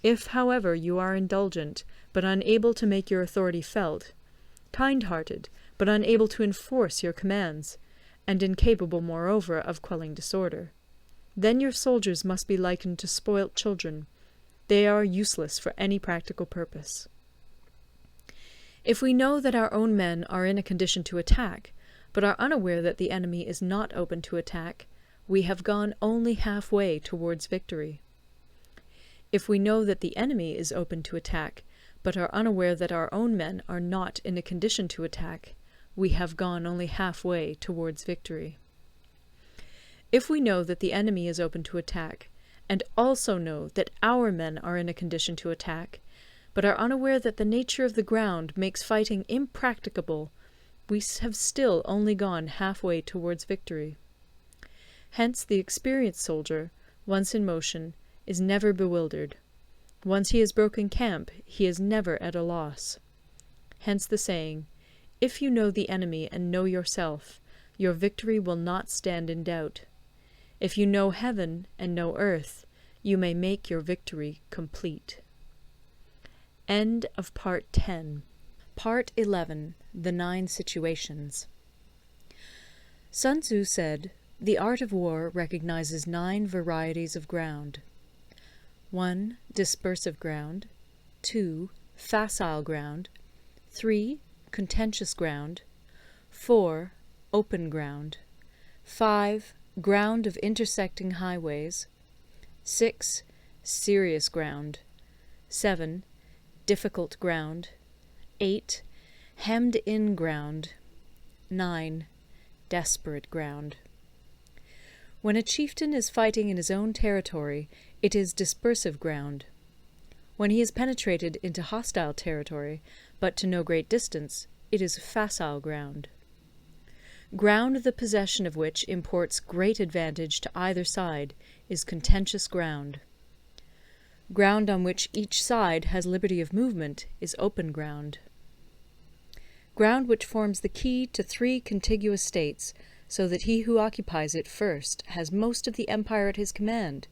If, however, you are indulgent, but unable to make your authority felt, kind-hearted, but unable to enforce your commands, and incapable, moreover, of quelling disorder, then your soldiers must be likened to spoilt children. They are useless for any practical purpose. If we know that our own men are in a condition to attack, but are unaware that the enemy is not open to attack, we have gone only half-way towards victory. If we know that the enemy is open to attack, but are unaware that our own men are not in a condition to attack, we have gone only half-way towards victory. If we know that the enemy is open to attack, and also know that our men are in a condition to attack, but are unaware that the nature of the ground makes fighting impracticable, we have still only gone half-way towards victory. Hence the experienced soldier, once in motion, is never bewildered. Once he has broken camp, he is never at a loss. Hence the saying, "If you know the enemy and know yourself, your victory will not stand in doubt. If you know heaven and know earth, you may make your victory complete." End of Part 10. Part 11. The 9 Situations. Sun Tzu said, "The art of war recognizes 9 varieties of ground. 1. Dispersive ground. 2. Facile ground. 3. Contentious ground. 4. Open ground. 5. Ground of intersecting highways. 6. Serious ground. 7. Difficult ground. 8. Hemmed-in ground. 9. Desperate ground. When a chieftain is fighting in his own territory, it is dispersive ground. When he has penetrated into hostile territory, but to no great distance, it is facile ground. Ground the possession of which imports great advantage to either side is contentious ground. Ground on which each side has liberty of movement is open ground. Ground which forms the key to 3 contiguous states, so that he who occupies it first has most of the empire at his command,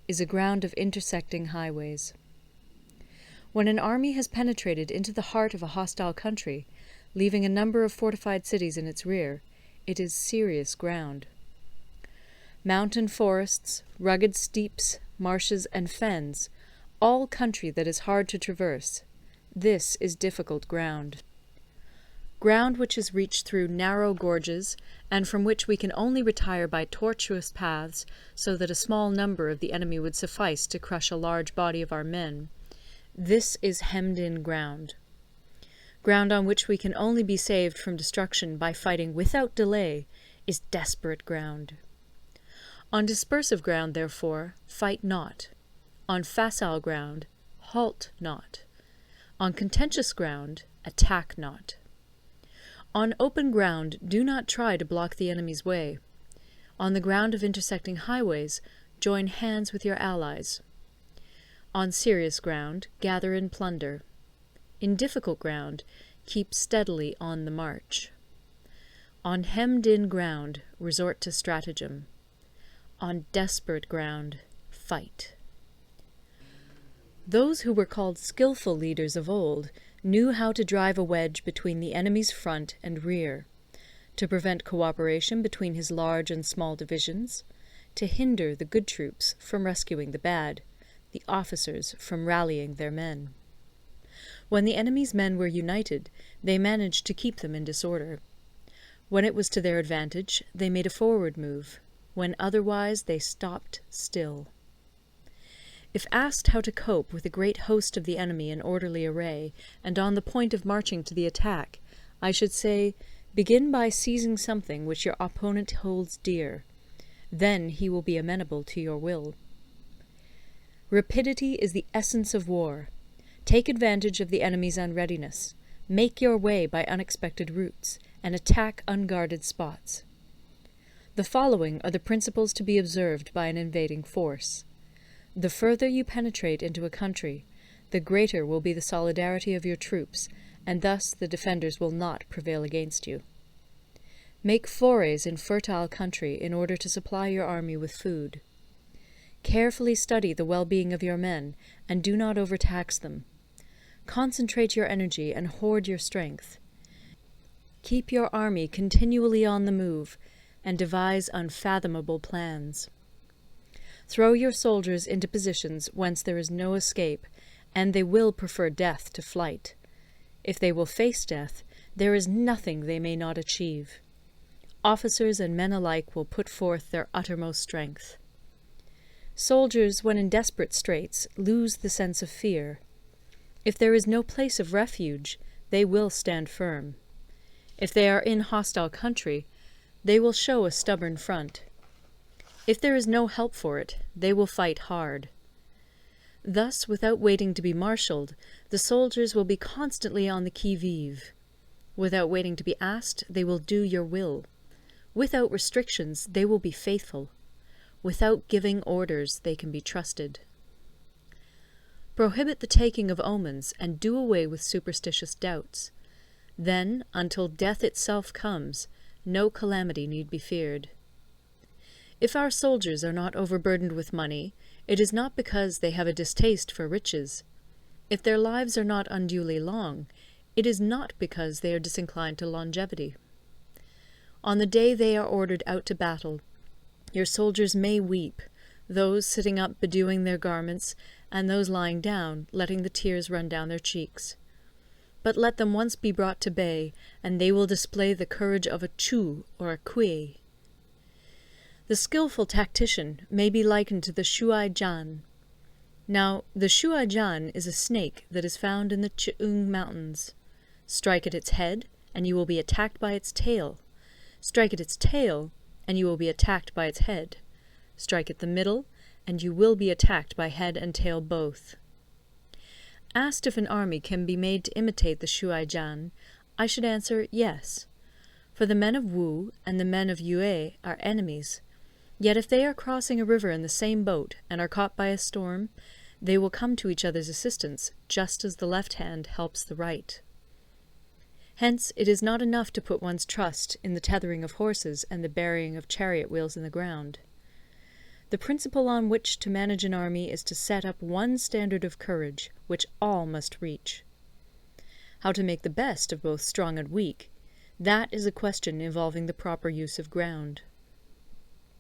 is a ground of intersecting highways. When an army has penetrated into the heart of a hostile country, leaving a number of fortified cities in its rear, it is serious ground. Mountain forests, rugged steeps, marshes, and fens, all country that is hard to traverse, this is difficult ground. Ground which is reached through narrow gorges, and from which we can only retire by tortuous paths, so that a small number of the enemy would suffice to crush a large body of our men, this is hemmed-in ground. Ground on which we can only be saved from destruction by fighting without delay is desperate ground. On dispersive ground, therefore, fight not. On facile ground, halt not. On contentious ground, attack not. On open ground, do not try to block the enemy's way. On the ground of intersecting highways, join hands with your allies. On serious ground, gather in plunder. In difficult ground, keep steadily on the march. On hemmed-in ground, resort to stratagem. On desperate ground, fight. Those who were called skillful leaders of old knew how to drive a wedge between the enemy's front and rear, to prevent cooperation between his large and small divisions, to hinder the good troops from rescuing the bad, the officers from rallying their men. When the enemy's men were united, they managed to keep them in disorder. When it was to their advantage, they made a forward move. When otherwise, they stopped still. If asked how to cope with a great host of the enemy in orderly array, and on the point of marching to the attack, I should say, begin by seizing something which your opponent holds dear. Then he will be amenable to your will. Rapidity is the essence of war. Take advantage of the enemy's unreadiness. Make your way by unexpected routes, and attack unguarded spots. The following are the principles to be observed by an invading force. The further you penetrate into a country, the greater will be the solidarity of your troops, and thus the defenders will not prevail against you. Make forays in fertile country in order to supply your army with food. Carefully study the well-being of your men, and do not overtax them. Concentrate your energy and hoard your strength. Keep your army continually on the move, and devise unfathomable plans. Throw your soldiers into positions whence there is no escape, and they will prefer death to flight. If they will face death, there is nothing they may not achieve. Officers and men alike will put forth their uttermost strength. Soldiers, when in desperate straits, lose the sense of fear. If there is no place of refuge, they will stand firm. If they are in hostile country, they will show a stubborn front. If there is no help for it, they will fight hard. Thus, without waiting to be marshalled, the soldiers will be constantly on the qui-vive. Without waiting to be asked, they will do your will. Without restrictions, they will be faithful. Without giving orders, they can be trusted. Prohibit the taking of omens, and do away with superstitious doubts. Then, until death itself comes, no calamity need be feared. If our soldiers are not overburdened with money, it is not because they have a distaste for riches. If their lives are not unduly long, it is not because they are disinclined to longevity. On the day they are ordered out to battle, your soldiers may weep, those sitting up bedewing their garments, and those lying down, letting the tears run down their cheeks. But let them once be brought to bay, and they will display the courage of a Chu or a Kui. The skilful tactician may be likened to the Shuai-jan. Now, the Shuai-jan is a snake that is found in the Ch'ung Mountains. Strike at its head, and you will be attacked by its tail. Strike at its tail, and you will be attacked by its head. Strike at the middle, and you will be attacked by head and tail both. Asked if an army can be made to imitate the Shuai-jan, I should answer yes. For the men of Wu and the men of Yue are enemies. Yet if they are crossing a river in the same boat and are caught by a storm, they will come to each other's assistance, just as the left hand helps the right. Hence it is not enough to put one's trust in the tethering of horses and the burying of chariot wheels in the ground. The principle on which to manage an army is to set up one standard of courage, which all must reach. How to make the best of both strong and weak, that is a question involving the proper use of ground.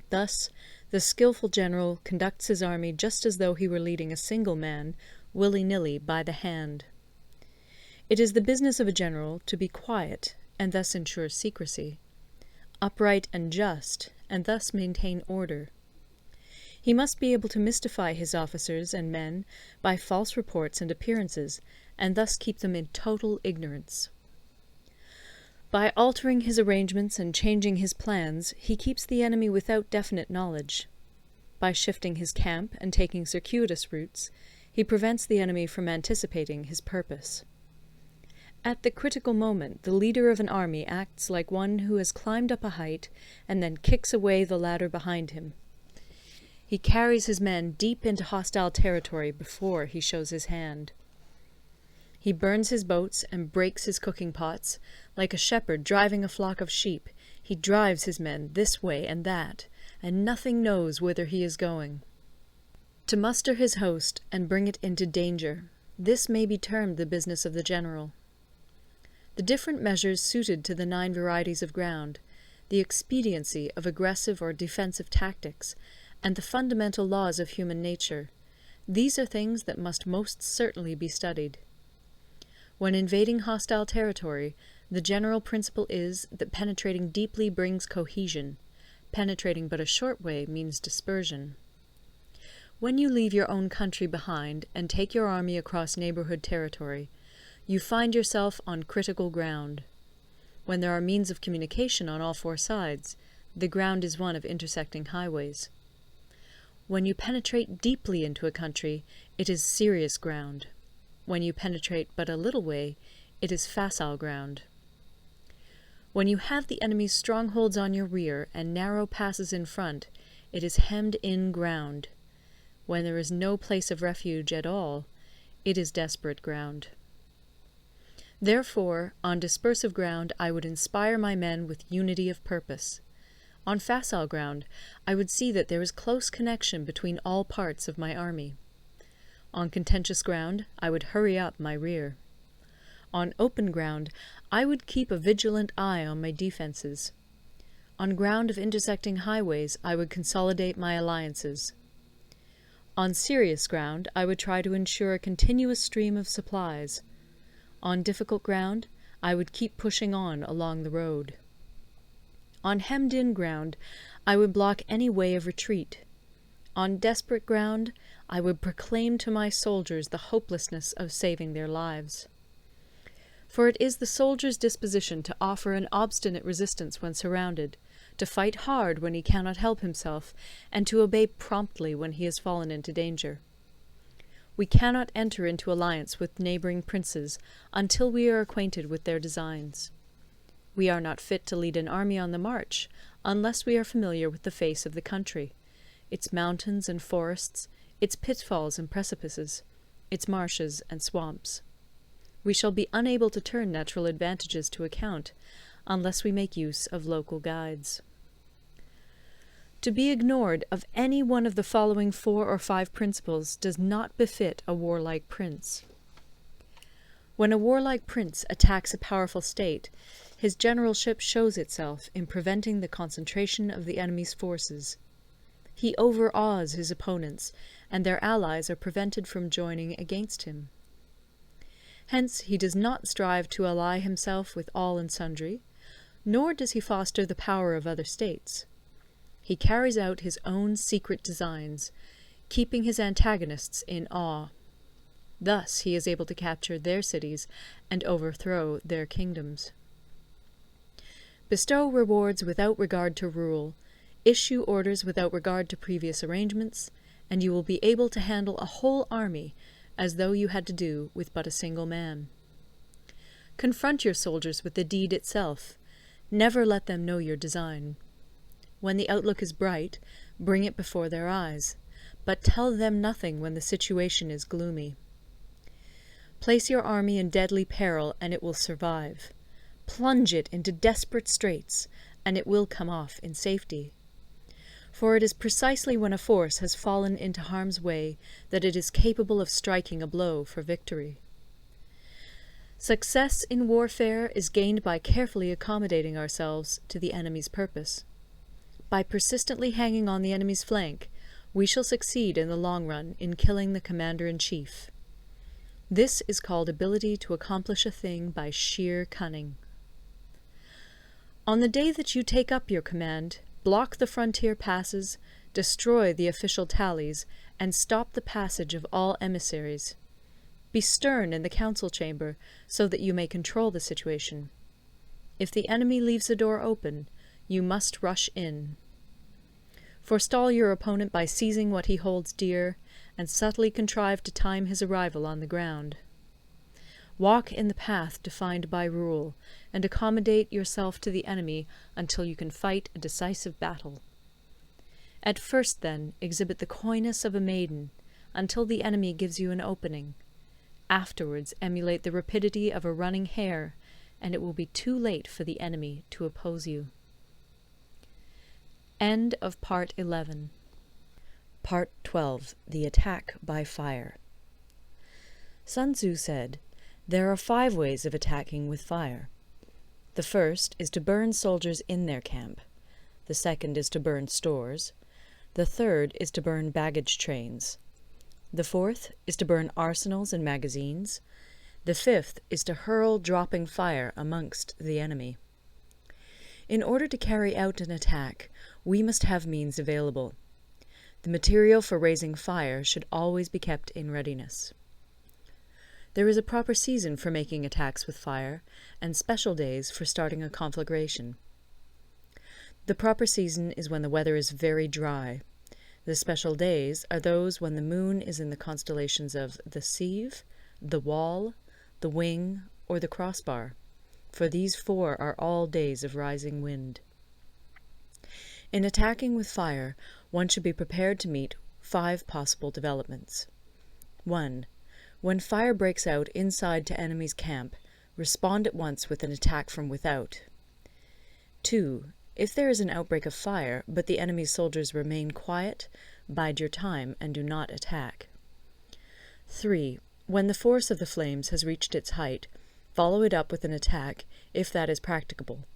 Thus, the skilful general conducts his army just as though he were leading a single man, willy-nilly, by the hand. It is the business of a general to be quiet, and thus ensure secrecy, upright and just, and thus maintain order. He must be able to mystify his officers and men by false reports and appearances, and thus keep them in total ignorance. By altering his arrangements and changing his plans, he keeps the enemy without definite knowledge. By shifting his camp and taking circuitous routes, he prevents the enemy from anticipating his purpose. At the critical moment, the leader of an army acts like one who has climbed up a height and then kicks away the ladder behind him. He carries his men deep into hostile territory before he shows his hand. He burns his boats and breaks his cooking pots. Like a shepherd driving a flock of sheep, he drives his men this way and that, and nothing knows whither he is going. To muster his host and bring it into danger, this may be termed the business of the general. The different measures suited to the 9 varieties of ground, the expediency of aggressive or defensive tactics, and the fundamental laws of human nature, these are things that must most certainly be studied. When invading hostile territory, the general principle is that penetrating deeply brings cohesion. Penetrating but a short way means dispersion. When you leave your own country behind and take your army across neighborhood territory, you find yourself on critical ground. When there are means of communication on all 4 sides, the ground is one of intersecting highways. When you penetrate deeply into a country, it is serious ground. When you penetrate but a little way, it is facile ground. When you have the enemy's strongholds on your rear and narrow passes in front, it is hemmed-in ground. When there is no place of refuge at all, it is desperate ground. Therefore, on dispersive ground I would inspire my men with unity of purpose. On facile ground, I would see that there is close connection between all parts of my army. On contentious ground, I would hurry up my rear. On open ground, I would keep a vigilant eye on my defences. On ground of intersecting highways, I would consolidate my alliances. On serious ground, I would try to ensure a continuous stream of supplies. On difficult ground, I would keep pushing on along the road. On hemmed-in ground, I would block any way of retreat. On desperate ground, I would proclaim to my soldiers the hopelessness of saving their lives. For it is the soldier's disposition to offer an obstinate resistance when surrounded, to fight hard when he cannot help himself, and to obey promptly when he has fallen into danger. We cannot enter into alliance with neighbouring princes until we are acquainted with their designs. We are not fit to lead an army on the march unless we are familiar with the face of the country, its mountains and forests, its pitfalls and precipices, its marshes and swamps. We shall be unable to turn natural advantages to account unless we make use of local guides. To be ignored of any one of the following 4 or 5 principles does not befit a warlike prince. When a warlike prince attacks a powerful state, his generalship shows itself in preventing the concentration of the enemy's forces. He overawes his opponents, and their allies are prevented from joining against him. Hence he does not strive to ally himself with all and sundry, nor does he foster the power of other states. He carries out his own secret designs, keeping his antagonists in awe. Thus he is able to capture their cities and overthrow their kingdoms. Bestow rewards without regard to rule, issue orders without regard to previous arrangements, and you will be able to handle a whole army as though you had to do with but a single man. Confront your soldiers with the deed itself. Never let them know your design. When the outlook is bright, bring it before their eyes, but tell them nothing when the situation is gloomy. Place your army in deadly peril, and it will survive. Plunge it into desperate straits, and it will come off in safety. For it is precisely when a force has fallen into harm's way that it is capable of striking a blow for victory. Success in warfare is gained by carefully accommodating ourselves to the enemy's purpose. By persistently hanging on the enemy's flank, we shall succeed in the long run in killing the commander-in-chief. This is called ability to accomplish a thing by sheer cunning. On the day that you take up your command, block the frontier passes, destroy the official tallies, and stop the passage of all emissaries. Be stern in the council chamber, so that you may control the situation. If the enemy leaves the door open, you must rush in. Forestall your opponent by seizing what he holds dear, and subtly contrive to time his arrival on the ground. Walk in the path defined by rule, and accommodate yourself to the enemy until you can fight a decisive battle. At first, then, exhibit the coyness of a maiden, until the enemy gives you an opening. Afterwards emulate the rapidity of a running hare, and it will be too late for the enemy to oppose you. End of Part 11. Part 12. The Attack by Fire. Sun Tzu said, "There are 5 ways of attacking with fire. The first is to burn soldiers in their camp. The second is to burn stores. The third is to burn baggage trains. The fourth is to burn arsenals and magazines. The fifth is to hurl dropping fire amongst the enemy." In order to carry out an attack, we must have means available. The material for raising fire should always be kept in readiness. There is a proper season for making attacks with fire, and special days for starting a conflagration. The proper season is when the weather is very dry. The special days are those when the moon is in the constellations of the Sieve, the Wall, the Wing, or the Crossbar, for these 4 are all days of rising wind. In attacking with fire, one should be prepared to meet 5 possible developments. 1. When fire breaks out inside to enemy's camp, respond at once with an attack from without. 2. If there is an outbreak of fire, but the enemy's soldiers remain quiet, bide your time and do not attack. 3. When the force of the flames has reached its height, follow it up with an attack, if that is practicable.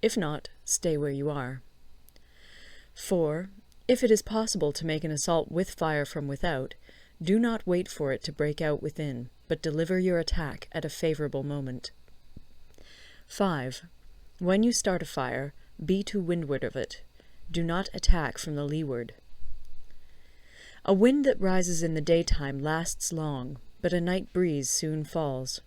If not, stay where you are. 4. If it is possible to make an assault with fire from without, do not wait for it to break out within, but deliver your attack at a favourable moment. 5. When you start a fire, be to windward of it. Do not attack from the leeward. A wind that rises in the daytime lasts long, but a night breeze soon falls.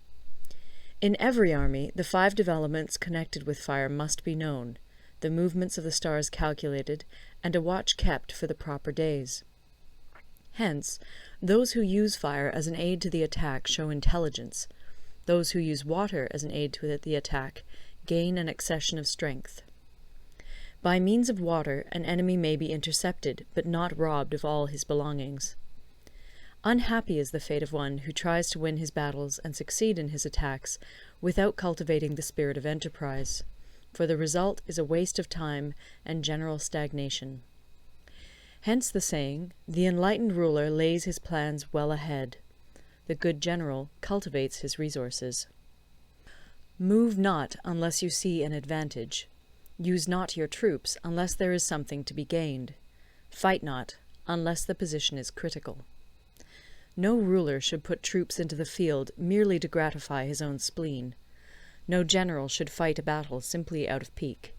In every army, the 5 developments connected with fire must be known, the movements of the stars calculated, and a watch kept for the proper days. Hence, those who use fire as an aid to the attack show intelligence. Those who use water as an aid to the attack gain an accession of strength. By means of water, an enemy may be intercepted, but not robbed of all his belongings. Unhappy is the fate of one who tries to win his battles and succeed in his attacks without cultivating the spirit of enterprise, for the result is a waste of time and general stagnation. Hence the saying, "The enlightened ruler lays his plans well ahead. The good general cultivates his resources." Move not unless you see an advantage. Use not your troops unless there is something to be gained. Fight not unless the position is critical. No ruler should put troops into the field merely to gratify his own spleen. No general should fight a battle simply out of pique.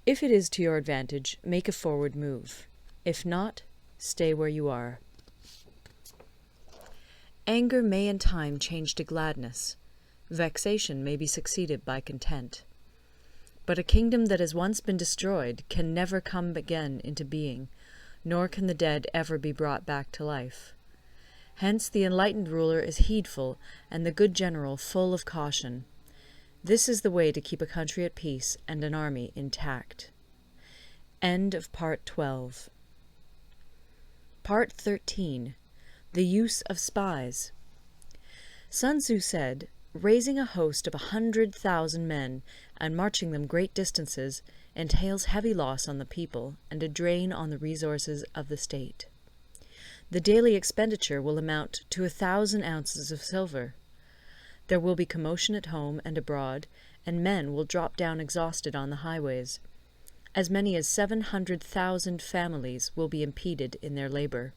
If it is to your advantage, make a forward move. If not, stay where you are. Anger may in time change to gladness. Vexation may be succeeded by content. But a kingdom that has once been destroyed can never come again into being, nor can the dead ever be brought back to life. Hence the enlightened ruler is heedful, and the good general full of caution. This is the way to keep a country at peace and an army intact. End of Part 12. Part 13. The Use of Spies. Sun Tzu said, "Raising a host of 100,000 men and marching them great distances entails heavy loss on the people and a drain on the resources of the state. The daily expenditure will amount to 1,000 ounces of silver. There will be commotion at home and abroad, and men will drop down exhausted on the highways. As many as 700,000 families will be impeded in their labour.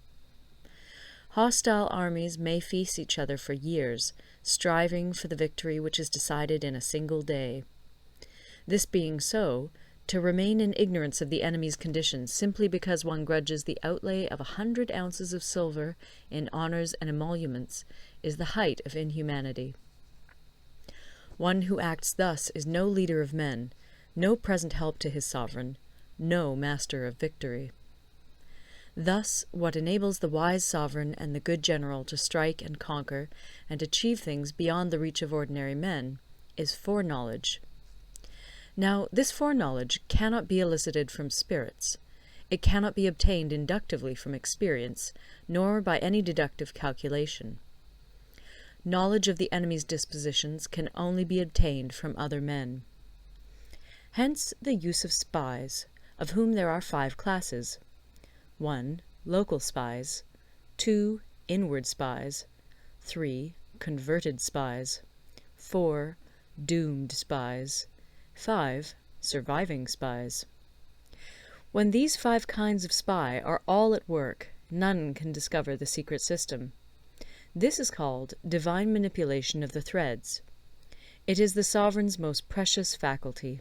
Hostile armies may feast each other for years, striving for the victory which is decided in a single day. This being so, to remain in ignorance of the enemy's condition simply because one grudges the outlay of 100 ounces of silver in honours and emoluments is the height of inhumanity. One who acts thus is no leader of men, no present help to his sovereign, no master of victory. Thus, what enables the wise sovereign and the good general to strike and conquer and achieve things beyond the reach of ordinary men is foreknowledge. Now, this foreknowledge cannot be elicited from spirits. It cannot be obtained inductively from experience, nor by any deductive calculation. Knowledge of the enemy's dispositions can only be obtained from other men. Hence the use of spies, of whom there are 5 classes. 1. Local spies. 2. Inward spies. 3. Converted spies. 4. Doomed spies. 5. Surviving spies. When these 5 kinds of spy are all at work, none can discover the secret system. This is called divine manipulation of the threads. It is the sovereign's most precious faculty.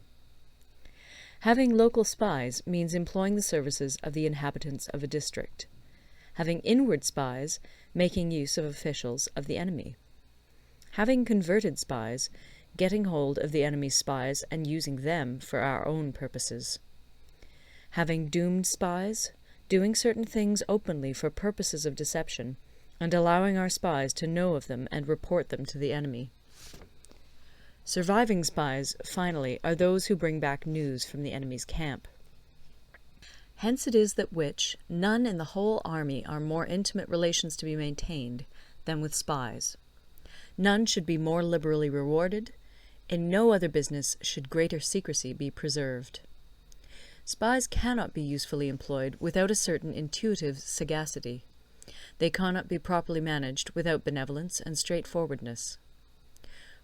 Having local spies means employing the services of the inhabitants of a district. Having inward spies, making use of officials of the enemy. Having converted spies, getting hold of the enemy's spies and using them for our own purposes. Having doomed spies, doing certain things openly for purposes of deception, and allowing our spies to know of them and report them to the enemy. Surviving spies, finally, are those who bring back news from the enemy's camp. Hence it is that none in the whole army are more intimate relations to be maintained than with spies. None should be more liberally rewarded. In no other business should greater secrecy be preserved. Spies cannot be usefully employed without a certain intuitive sagacity. They cannot be properly managed without benevolence and straightforwardness.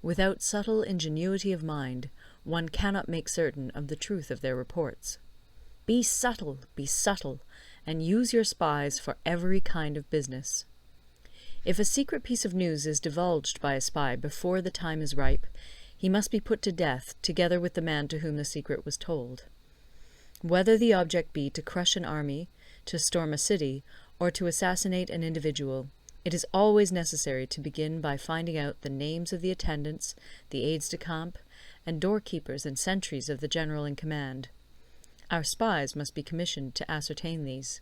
Without subtle ingenuity of mind, one cannot make certain of the truth of their reports. Be subtle, and use your spies for every kind of business. If a secret piece of news is divulged by a spy before the time is ripe, he must be put to death together with the man to whom the secret was told. Whether the object be to crush an army, to storm a city, or to assassinate an individual, it is always necessary to begin by finding out the names of the attendants, the aides-de-camp, and doorkeepers and sentries of the general in command. Our spies must be commissioned to ascertain these.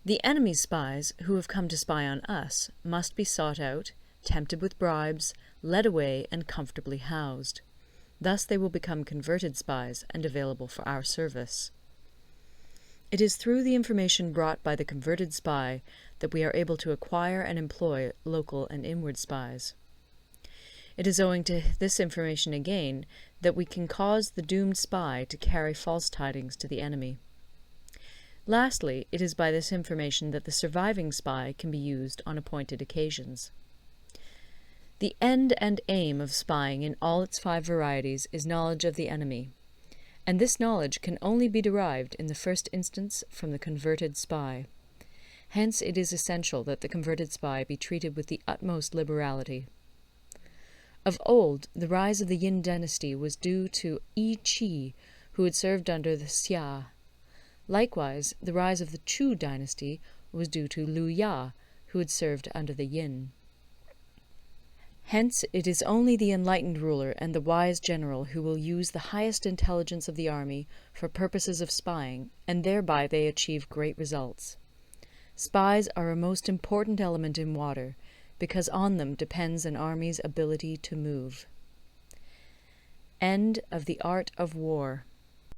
The enemy's spies, who have come to spy on us, must be sought out, tempted with bribes, led away, and comfortably housed. Thus they will become converted spies and available for our service. It is through the information brought by the converted spy that we are able to acquire and employ local and inward spies. It is owing to this information again that we can cause the doomed spy to carry false tidings to the enemy. Lastly, it is by this information that the surviving spy can be used on appointed occasions. The end and aim of spying in all its 5 varieties is knowledge of the enemy, and this knowledge can only be derived in the first instance from the converted spy. Hence it is essential that the converted spy be treated with the utmost liberality. Of old, the rise of the Yin dynasty was due to Yi Qi, who had served under the Xia. Likewise, the rise of the Chu dynasty was due to Liu Ya, who had served under the Yin. Hence it is only the enlightened ruler and the wise general who will use the highest intelligence of the army for purposes of spying, and thereby they achieve great results. Spies are a most important element in water, because on them depends an army's ability to move. End of the Art of War.